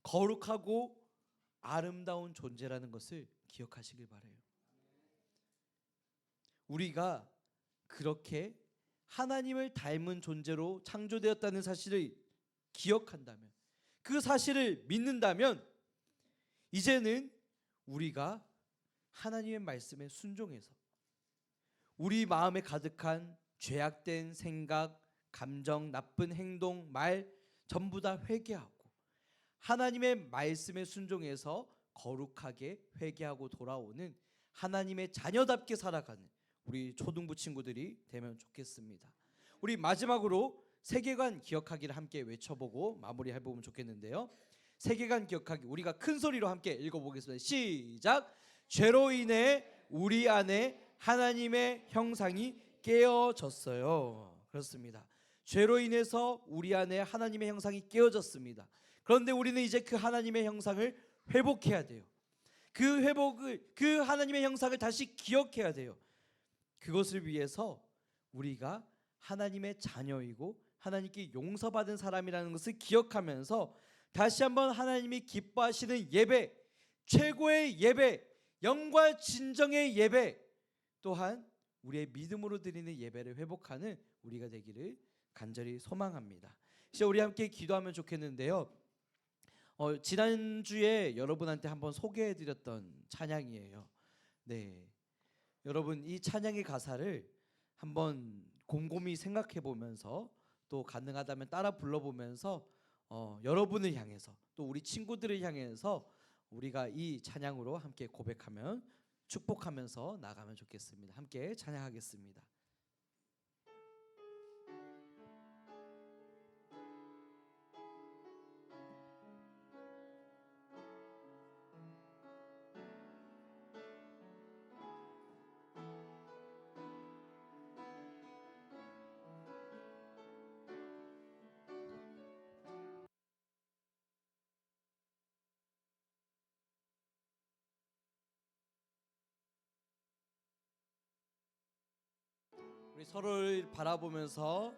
거룩하고 아름다운 존재라는 것을 기억하시길 바라요. 우리가 그렇게 하나님을 닮은 존재로 창조되었다는 사실을 기억한다면, 그 사실을 믿는다면, 이제는 우리가 하나님의 말씀에 순종해서 우리 마음에 가득한 죄악된 생각, 감정, 나쁜 행동, 말 전부 다 회개하고 하나님의 말씀에 순종해서 거룩하게 회개하고 돌아오는 하나님의 자녀답게 살아가는 우리 초등부 친구들이 되면 좋겠습니다. 우리 마지막으로 세계관 기억하기를 함께 외쳐보고 마무리해보면 좋겠는데요. 세계관 기억하기, 우리가 큰 소리로 함께 읽어보겠습니다. 시작. 죄로 인해 우리 안에 하나님의 형상이 깨어졌어요. 그렇습니다. 죄로 인해서 우리 안에 하나님의 형상이 깨어졌습니다. 그런데 우리는 이제 그 하나님의 형상을 회복해야 돼요. 그 하나님의 형상을 다시 기억해야 돼요. 그것을 위해서 우리가 하나님의 자녀이고 하나님께 용서받은 사람이라는 것을 기억하면서 다시 한번 하나님이 기뻐하시는 예배, 최고의 예배, 영과 진정의 예배, 또한 우리의 믿음으로 드리는 예배를 회복하는 우리가 되기를 간절히 소망합니다. 이제 우리 함께 기도하면 좋겠는데요. 지난주에 여러분한테 한번 소개해드렸던 찬양이에요. 네, 여러분 이 찬양의 가사를 한번 곰곰이 생각해 보면서 또 가능하다면 따라 불러보면서 여러분을 향해서 또 우리 친구들을 향해서 우리가 이 찬양으로 함께 고백하면 축복하면서 나가면 좋겠습니다. 함께 찬양하겠습니다. 우리 서로를 바라보면서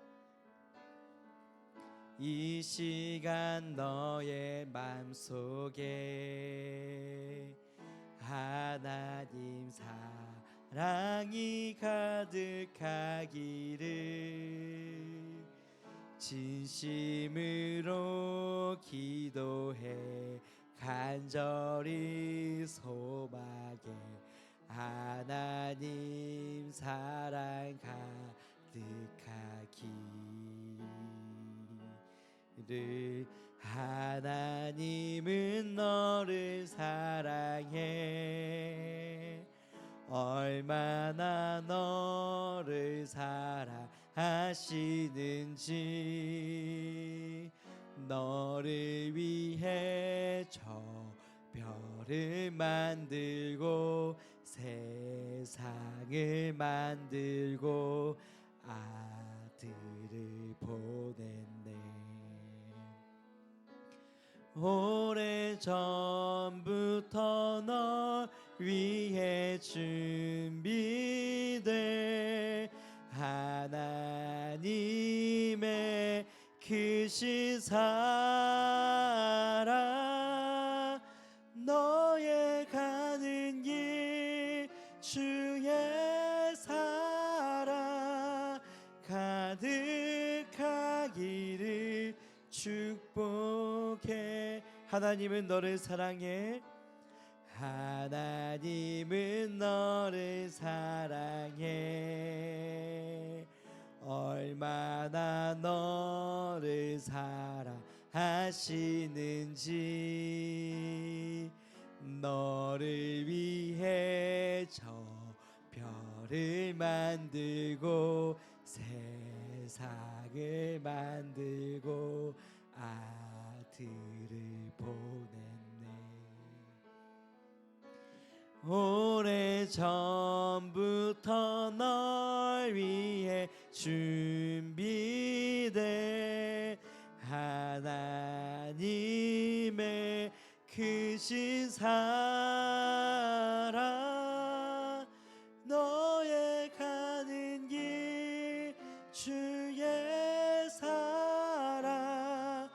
이 시간 너의 맘속에 하나님 사랑이 가득하기를 진심으로 기도해 간절히 소망해 하나님 사랑 가득하기를 하나님은 너를 사랑해 얼마나 너를 사랑하시는지 너를 위해 저 별을 만들고 세상을 만들고 아들을 보냈네. 오래전부터 널 위해 준비된 하나님의 크신 사랑 너의 가는 길 주의 사랑 가득하기를 축복해. 하나님은 너를 사랑해. 하나님은 너를 사랑해. 얼마나 너를 사랑하시는지 너를 위해 저 별을 만들고 세상을 만들고 아들을 보냈네. 오래전부터 널 위해 준비된 하나님의 크신 사랑 너의 가는 길 주의 사랑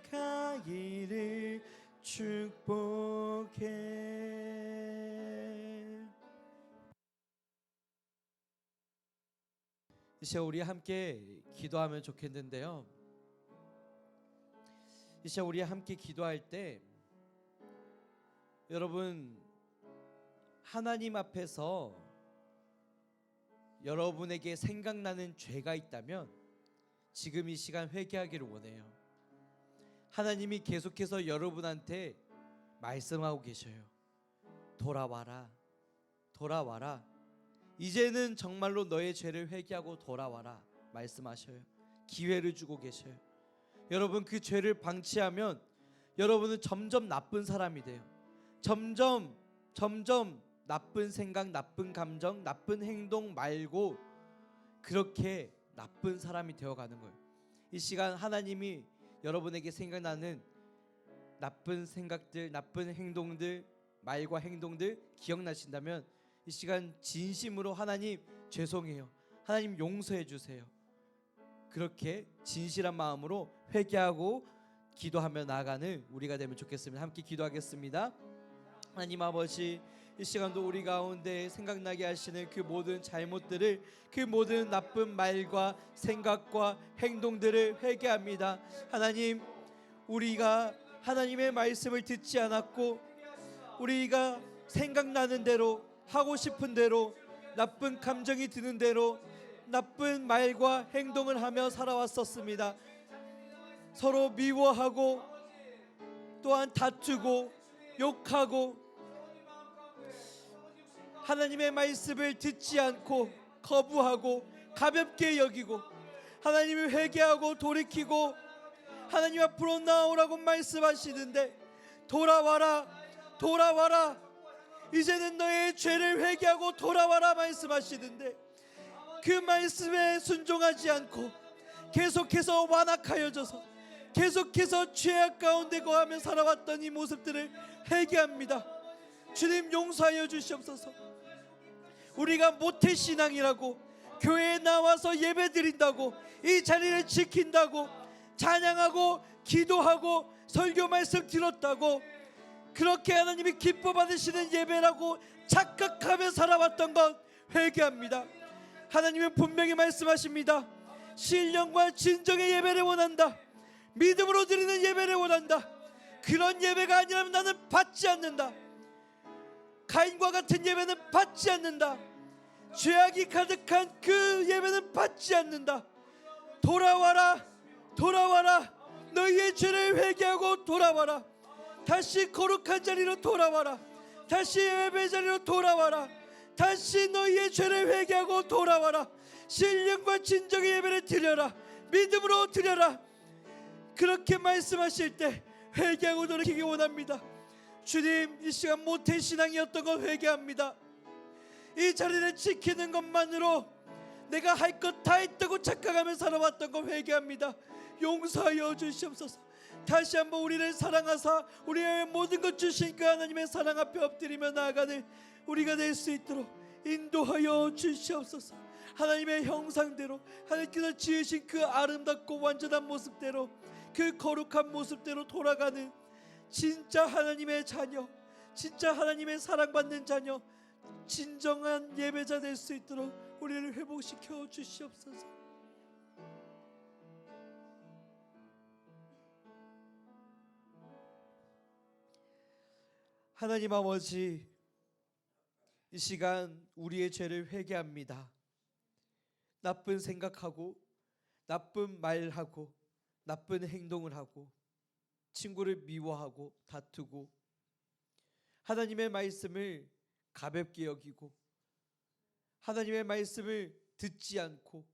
가득하기를 축복해. 이제 우리 함께 기도하면 좋겠는데요. 이제 우리 함께 기도할 때 여러분 하나님 앞에서 여러분에게 생각나는 죄가 있다면 지금 이 시간 회개하기를 원해요. 하나님이 계속해서 여러분한테 말씀하고 계셔요. 돌아와라, 돌아와라. 이제는 정말로 너의 죄를 회개하고 돌아와라 말씀하셔요. 기회를 주고 계셔요. 여러분 그 죄를 방치하면 여러분은 점점 나쁜 사람이 돼요. 점점 나쁜 생각, 나쁜 감정, 나쁜 행동 말고 그렇게 나쁜 사람이 되어가는 거예요. 이 시간 하나님이 여러분에게 생각나는 나쁜 생각들, 나쁜 행동들, 말과 행동들 기억나신다면 이 시간 진심으로 하나님 죄송해요. 하나님 용서해 주세요. 그렇게 진실한 마음으로 회개하고 기도하며 나아가는 우리가 되면 좋겠습니다. 함께 기도하겠습니다. 하나님 아버지, 이 시간도 우리 가운데 생각나게 하시는 그 모든 잘못들을, 그 모든 나쁜 말과 생각과 행동들을 회개합니다. 하나님, 우리가 하나님의 말씀을 듣지 않았고 우리가 생각나는 대로, 하고 싶은 대로, 나쁜 감정이 드는 대로 나쁜 말과 행동을 하며 살아왔었습니다. 서로 미워하고 또한 다투고 욕하고 하나님의 말씀을 듣지 않고 거부하고 가볍게 여기고 하나님을 회개하고 돌이키고 하나님 앞으로 나오라고 말씀하시는데, 돌아와라 돌아와라, 이제는 너의 죄를 회개하고 돌아와라 말씀하시는데, 그 말씀에 순종하지 않고 계속해서 완악하여져서 계속해서 죄악 가운데 거하며 살아왔던 이 모습들을 회개합니다. 주님, 용서하여 주시옵소서. 우리가 모태신앙이라고, 교회에 나와서 예배드린다고, 이 자리를 지킨다고, 찬양하고 기도하고 설교 말씀 들었다고, 그렇게 하나님이 기뻐 받으시는 예배라고 착각하며 살아왔던 것 회개합니다. 하나님은 분명히 말씀하십니다. 신령과 진정의 예배를 원한다. 믿음으로 드리는 예배를 원한다. 그런 예배가 아니라면 나는 받지 않는다. 가인과 같은 예배는 받지 않는다. 죄악이 가득한 그 예배는 받지 않는다. 돌아와라 돌아와라, 너희의 죄를 회개하고 돌아와라. 다시 거룩한 자리로 돌아와라. 다시 예배 자리로 돌아와라. 다시 너희의 죄를 회개하고 돌아와라. 신령과 진정의 예배를 드려라. 믿음으로 드려라. 그렇게 말씀하실 때 회개하고 돌이키기 원합니다. 주님, 이 시간 모태신앙이었던 것 회개합니다. 이 자리를 지키는 것만으로 내가 할 것 다 했다고 착각하며 살아왔던 것 회개합니다. 용서하여 주시옵소서. 다시 한번 우리를 사랑하사 우리의 모든 것 주신 그 하나님의 사랑 앞에 엎드리며 나아가는 우리가 될 수 있도록 인도하여 주시옵소서. 하나님의 형상대로, 하나님께서 지으신 그 아름답고 완전한 모습대로, 그 거룩한 모습대로 돌아가는 진짜 하나님의 자녀, 진짜 하나님의 사랑받는 자녀, 진정한 예배자 될 수 있도록 우리를 회복시켜 주시옵소서. 하나님 아버지, 이 시간 우리의 죄를 회개합니다. 나쁜 생각하고 나쁜 말하고 나쁜 행동을 하고 친구를 미워하고 다투고 하나님의 말씀을 가볍게 여기고 하나님의 말씀을 듣지 않고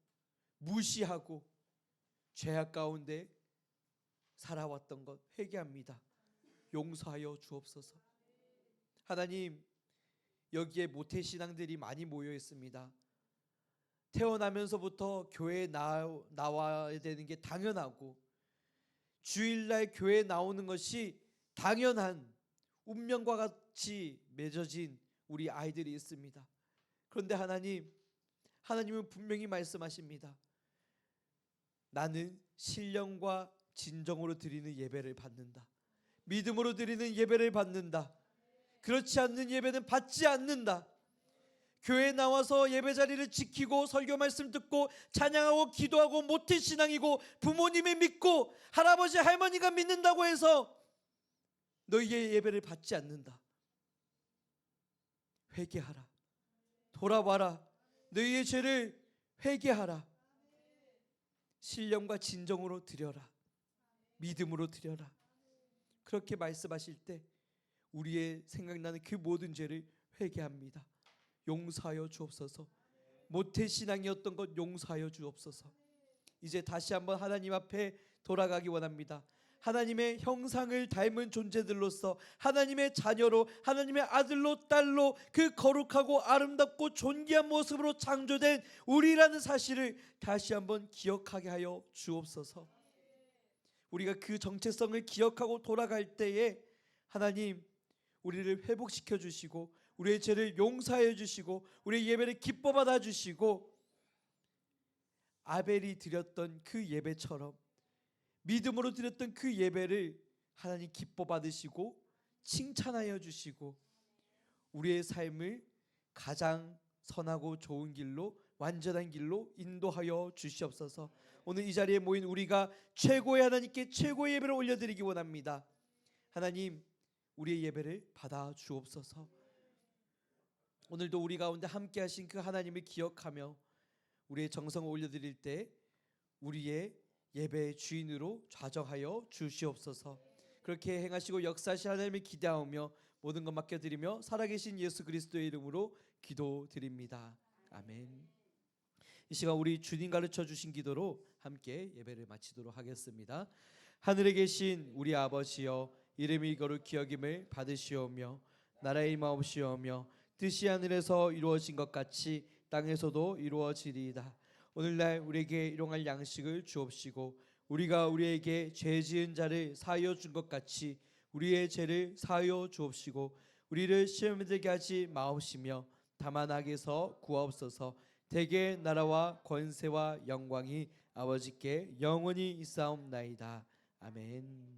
무시하고 죄악 가운데 살아왔던 것 회개합니다. 용서하여 주옵소서. 하나님, 여기에 모태신앙들이 많이 모여 있습니다. 태어나면서부터 교회에 나와야 되는 게 당연하고 주일날 교회에 나오는 것이 당연한 운명과 같이 맺어진 우리 아이들이 있습니다. 그런데 하나님은 분명히 말씀하십니다. 나는 신령과 진정으로 드리는 예배를 받는다. 믿음으로 드리는 예배를 받는다. 그렇지 않는 예배는 받지 않는다. 교회에 나와서 예배 자리를 지키고 설교 말씀 듣고 찬양하고 기도하고 모태신앙이고 부모님이 믿고 할아버지 할머니가 믿는다고 해서 너희의 예배를 받지 않는다. 회개하라. 돌아와라. 너희의 죄를 회개하라. 신령과 진정으로 드려라. 믿음으로 드려라. 그렇게 말씀하실 때 우리의 생각나는 그 모든 죄를 회개합니다. 용서하여 주옵소서. 모태신앙이었던 것 용서하여 주옵소서. 이제 다시 한번 하나님 앞에 돌아가기 원합니다. 하나님의 형상을 닮은 존재들로서 하나님의 자녀로, 하나님의 아들로 딸로 그 거룩하고 아름답고 존귀한 모습으로 창조된 우리라는 사실을 다시 한번 기억하게 하여 주옵소서. 우리가 그 정체성을 기억하고 돌아갈 때에 하나님 우리를 회복시켜 주시고 우리의 죄를 용서해 주시고 우리의 예배를 기뻐 받아 주시고 아벨이 드렸던 그 예배처럼 믿음으로 드렸던 그 예배를 하나님 기뻐 받으시고 칭찬하여 주시고 우리의 삶을 가장 선하고 좋은 길로, 완전한 길로 인도하여 주시옵소서. 오늘 이 자리에 모인 우리가 최고의 하나님께 최고의 예배를 올려드리기 원합니다. 하나님, 우리의 예배를 받아 주옵소서. 오늘도 우리 가운데 함께 하신 그 하나님을 기억하며 우리의 정성을 올려드릴 때 우리의 예배의 주인으로 좌정하여 주시옵소서. 그렇게 행하시고 역사하실 하나님을 기대하며 모든 것 맡겨드리며 살아계신 예수 그리스도의 이름으로 기도드립니다. 아멘. 이 시간 우리 주님 가르쳐 주신 기도로 함께 예배를 마치도록 하겠습니다. 하늘에 계신 우리 아버지여, 이름이 거룩히 여김을 받으시오며 나라의 임하옵시오며 뜻이 하늘에서 이루어진 것 같이 땅에서도 이루어지리이다. 오늘날 우리에게 일용할 양식을 주옵시고 우리가 우리에게 죄 지은 자를 사하여 준 것 같이 우리의 죄를 사하여 주옵시고 우리를 시험에 들게 하지 마옵시며 다만 악에서 구하옵소서. 대개 나라와 권세와 영광이 아버지께 영원히 있사옵나이다. 아멘.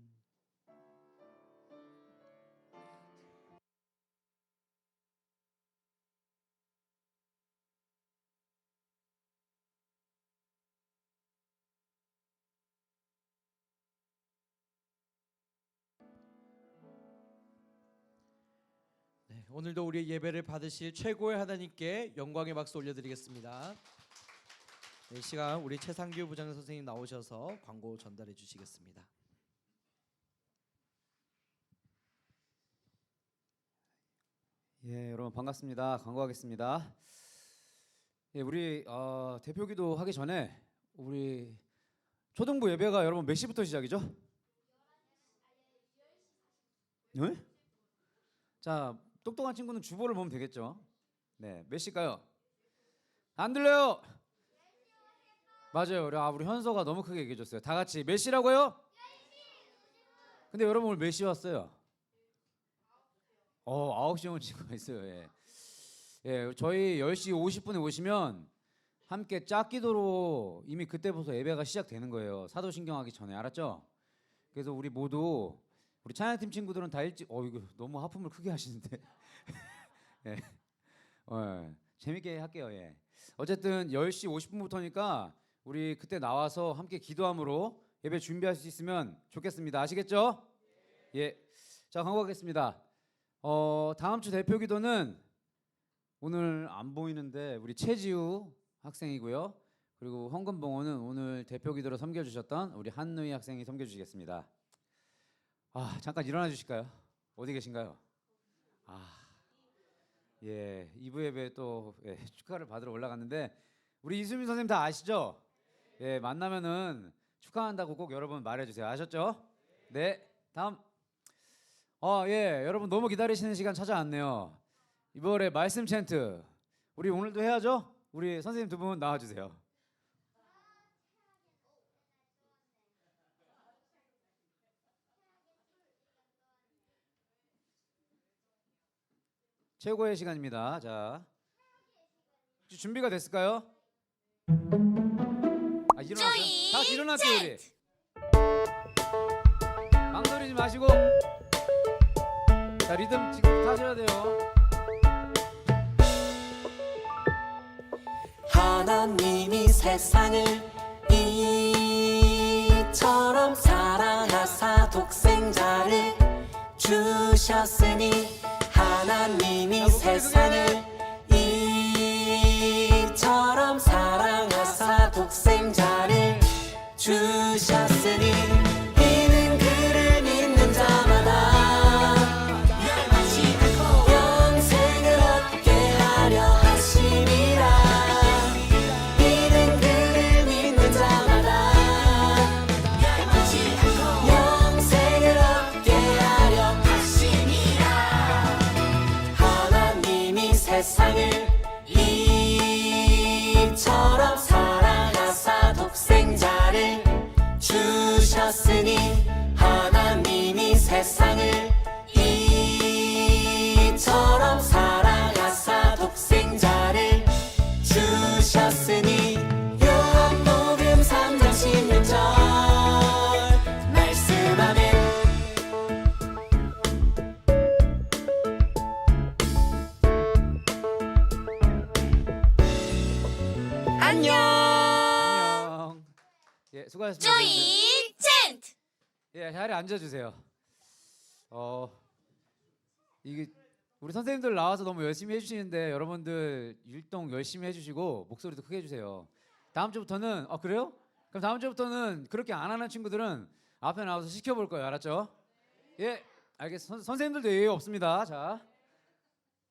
오늘도 우리의 예배를 받으실 최고의 하나님께 영광의 박수 올려드리겠습니다. 이 시간 우리 최상규 부장 선생님 나오셔서 광고 전달해 주시겠습니다. 예, 여러분 반갑습니다. 광고하겠습니다. 예, 우리 대표기도 하기 전에 우리 초등부 예배가 여러분 몇 시부터 시작이죠? 네? 자, 똑똑한 친구는 주보를 보면 되겠죠. 네, 몇 시일까요? 안 들려요? 맞아요. 우리 현서가 너무 크게 얘기해 줬어요. 다 같이 몇 시라고요? 근데 여러분 오늘 몇 시 왔어요? 9시에 온 친구가 있어요. 예. 예, 저희 10시 50분에 오시면 함께 짝기도로 이미 그때부터 예배가 시작되는 거예요. 사도신경하기 전에. 알았죠? 그래서 우리 모두 우리 찬양팀 친구들은 다 일찍 이거 너무 하품을 크게 하시는데 예. 재밌게 할게요. 예. 어쨌든 10시 50분부터니까 우리 그때 나와서 함께 기도함으로 예배 준비할 수 있으면 좋겠습니다. 아시겠죠? 예. 자, 광고하겠습니다. 다음 주 대표 기도는 오늘 안 보이는데 우리 최지우 학생이고요. 그리고 헌금봉헌은 오늘 대표 기도로 섬겨주셨던 우리 한누이 학생이 섬겨주시겠습니다. 잠깐 일어나 주실까요? 어디 계신가요? 예, 2부 예배 또 축하를 받으러 올라갔는데 우리 이수민 선생님 다 아시죠? 예, 만나면은 축하한다고 꼭 여러분 말해주세요. 아셨죠? 네, 다음. 예, 여러분 너무 기다리시는 시간 찾아왔네요. 이번에 말씀 챈트 우리 오늘도 해야죠? 우리 선생님 두 분 나와주세요. 최고의 시간입니다. 자, 혹시 준비가 됐을까요? 일어나세요. 다 같이 일어나세요. 우리 망설이지 마시고 자, 리듬 지금 타셔야 돼요. 하나님이 세상을 이처럼 사랑하사 독생자를 주셨으니 하나님이 세상을 이처럼 사랑하사 독생자를 주셨으니 이는 그를 믿는 자마다 멸망치 않고 영생을 얻게 하려 하심이라. 이는 그를 믿는 자마다 멸망치 않고 영생을 얻게 하려 하심이라. 하나님이 세상을 이처럼 사랑하사 독생자를 주셨으니 수고하셨습니다. 조이 챈트. 예, 자리에 앉아주세요. 이게 우리 선생님들 나와서 너무 열심히 해주시는데 여러분들 율동 열심히 해주시고 목소리도 크게 해주세요. 다음 주부터는 그래요? 그럼 다음 주부터는 그렇게 안 하는 친구들은 앞에 나와서 시켜볼 거예요. 알았죠? 예, 알겠습니다. 선생님들도 예의 없습니다.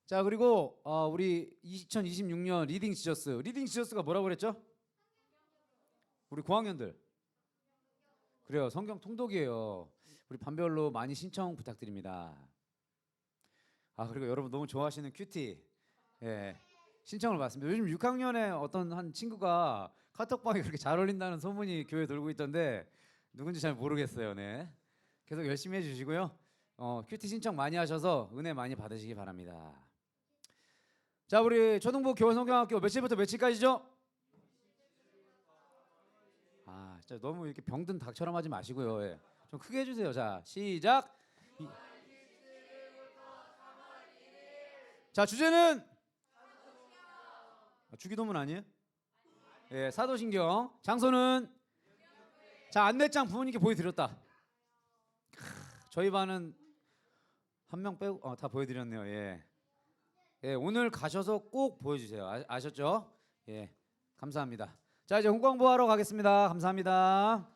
자 그리고 우리 2026년 리딩 지저스가 뭐라고 그랬죠? 우리 고학년들 그래요. 성경 통독이에요. 우리 반별로 많이 신청 부탁드립니다. 그리고 여러분 너무 좋아하시는 큐티 예, 신청을 받습니다. 요즘 6학년에 어떤 한 친구가 카톡방에 그렇게 잘 어울린다는 소문이 교회에 돌고 있던데 누군지 잘 모르겠어요. 네, 계속 열심히 해주시고요. 큐티 신청 많이 하셔서 은혜 많이 받으시기 바랍니다. 자 우리 초등부 교원성경학교 며칠부터 며칠까지죠? 진짜 너무 이렇게 병든 닭처럼 하지 마시고요. 예. 좀 크게 해주세요. 자 시작. 자 주제는 주기도문 아니에요? 예, 사도신경. 장소는 자 안내장 부모님께 보여드렸다. 저희 반은 한 명 빼고 다 보여드렸네요. 예. 예, 오늘 가셔서 꼭 보여주세요. 아셨죠? 예, 감사합니다. 자 이제 홍광보하러 가겠습니다. 감사합니다.